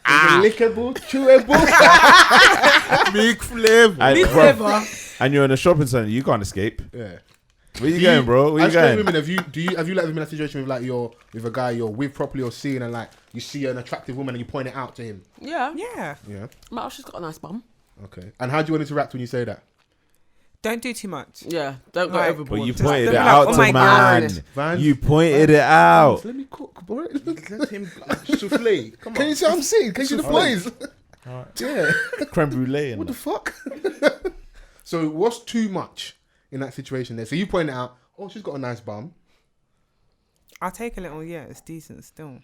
Lickable, chewable.
Big flavor.
And,
Big
bro,
flavor.
and you're in a shopping centre, you can't escape.
Yeah.
Where you going, bro? Where you
As straight
going?
women, have you like been in a situation with like you're with a guy you're with properly or seeing and like you see an attractive woman and you point it out to him?
Yeah.
Yeah.
Yeah.
Well, she's got a nice bum.
Okay. And how do you want to interact when you say that?
Don't do too much.
Yeah. Don't go
Right.
overboard.
But you
Just
pointed
don't
it
be like,
out
"Oh
to
my
man.
God."
Vans?
You pointed it out.
Let me cook, boy.
Let him souffle. Come
Can you
on.
see what I'm saying? Can you see the boys? Yeah.
Creme brulee.
What
And
the fuck? So what's too much in that situation there? So you point it out, oh, she's got a nice bum.
I'll take a little. Yeah, it's decent still.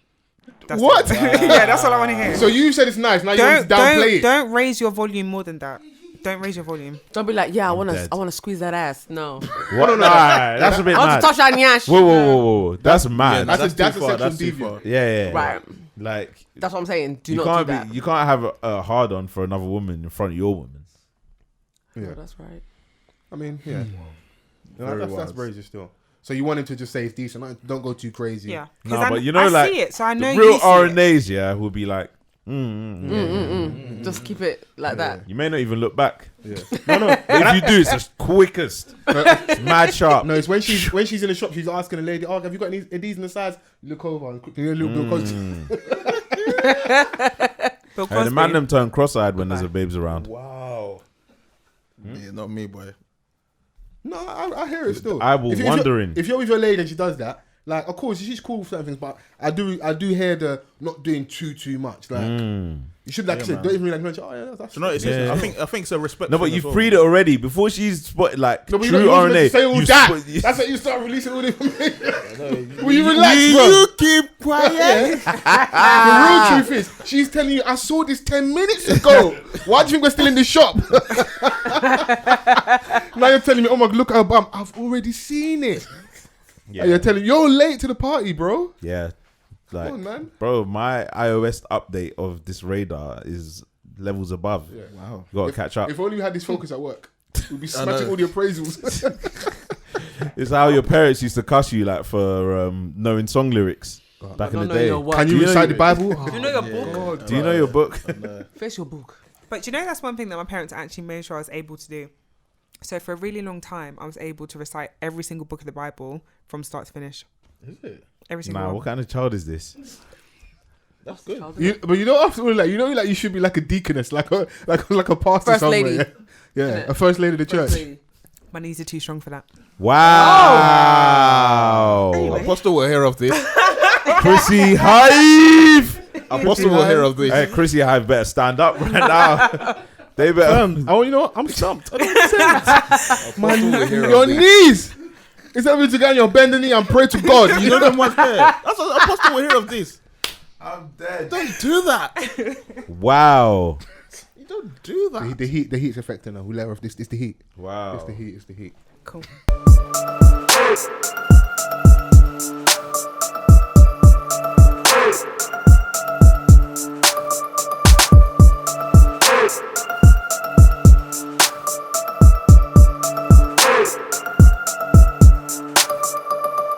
What?
Yeah, that's all I want to hear.
So you said it's nice, now you want to downplay it.
Don't raise your volume more than that. Don't raise your volume.
Don't be like, yeah, I
dead.
wanna squeeze that ass. No.
what?
no.
That's a bit
I want
mad.
to touch that nyash.
Whoa. That's mad.
That's a
too far,
sexual
that's too
deviant.
far.
Yeah.
Right.
Like
That's what I'm saying. Do
you
not
can't
do that.
you can't have a hard on for another woman in front of your woman.
Yeah.
Oh, that's right.
I mean, yeah. No,
Very
that's
wise.
brazy still. So you want him to just say it's decent, don't go too crazy.
Yeah.
No,
'Cause
but you know,
I
like
see it, so I know
the real
you see it.
RNAs, yeah, will be like,
Just keep it like that.
you may not even look back.
Yeah. No.
But if you do, it's the quickest. It's mad sharp.
No, it's when she's in the shop, she's asking the lady, "Oh, have you got any these in the size?" Look over and quickly a little bit close.
Bill
Hey, the
Cosby.
man them turn cross-eyed when there's a babes around.
Wow. Yeah, not me, boy.
No, I hear it still.
I will wondering.
If you're with your lady and she does that, like, of course she's cool with certain things, but I do hear the not doing too much. Like you should, like,
Yeah,
say,
man.
don't even like mention. Oh yeah, that's
So no, it's
Yeah.
I think it's a respect.
No, but
thing
you
as well,
freed it
man.
already before she's spotted like
No, but
true
you don't
RNA.
say all
you
that.
spot-
That's what you start releasing all the information. Will you relax, bro?
You keep quiet.
The real truth is, she's telling you, I saw this 10 minutes ago. Why do you think we're still in the shop? Now you're telling me, oh my God, look at her bum. I've already seen it.
Yeah.
And you're telling me, you're late to the party, bro.
Yeah. Like,
Come on, man.
bro, my iOS update of this radar is levels above.
Wow.
You gotta catch up.
If only you had this focus at work, we'd be
I
smashing
know.
all the appraisals.
It's how your parents used to cuss you like for knowing song lyrics back in
Don't
the
know
day.
your work.
Can you
Do you know
recite
you-
the Bible?
You know your book.
Do you know your book?
Face your book.
But you know, that's one thing that my parents actually made sure I was able to do. So for a really long time, I was able to recite every single book of the Bible from start to finish.
Is it?
Every single
Nah,
one.
what kind of child is this?
That's good.
But you know, after all, like, you should be like a deaconess, like a pastor
First
somewhere.
lady.
Yeah, a first lady of the church.
My knees are too strong for that.
Wow.
Apostle will hear of this.
Chrissy Hive.
Apostle will hear of this.
Hey, Chrissy Hive better stand up right now. They better.
Oh, you know what? I'm stumped.
Apostle will hear
Your
of this.
knees. Instead of you to go on your bend the knee and pray to God.
You know them ones there. That's what Apostle will hear of this.
I'm dead.
Don't do that.
Wow.
You don't do that.
The heat's affecting her. We'll let her off this. It's the heat.
Wow.
It's the heat.
Cool.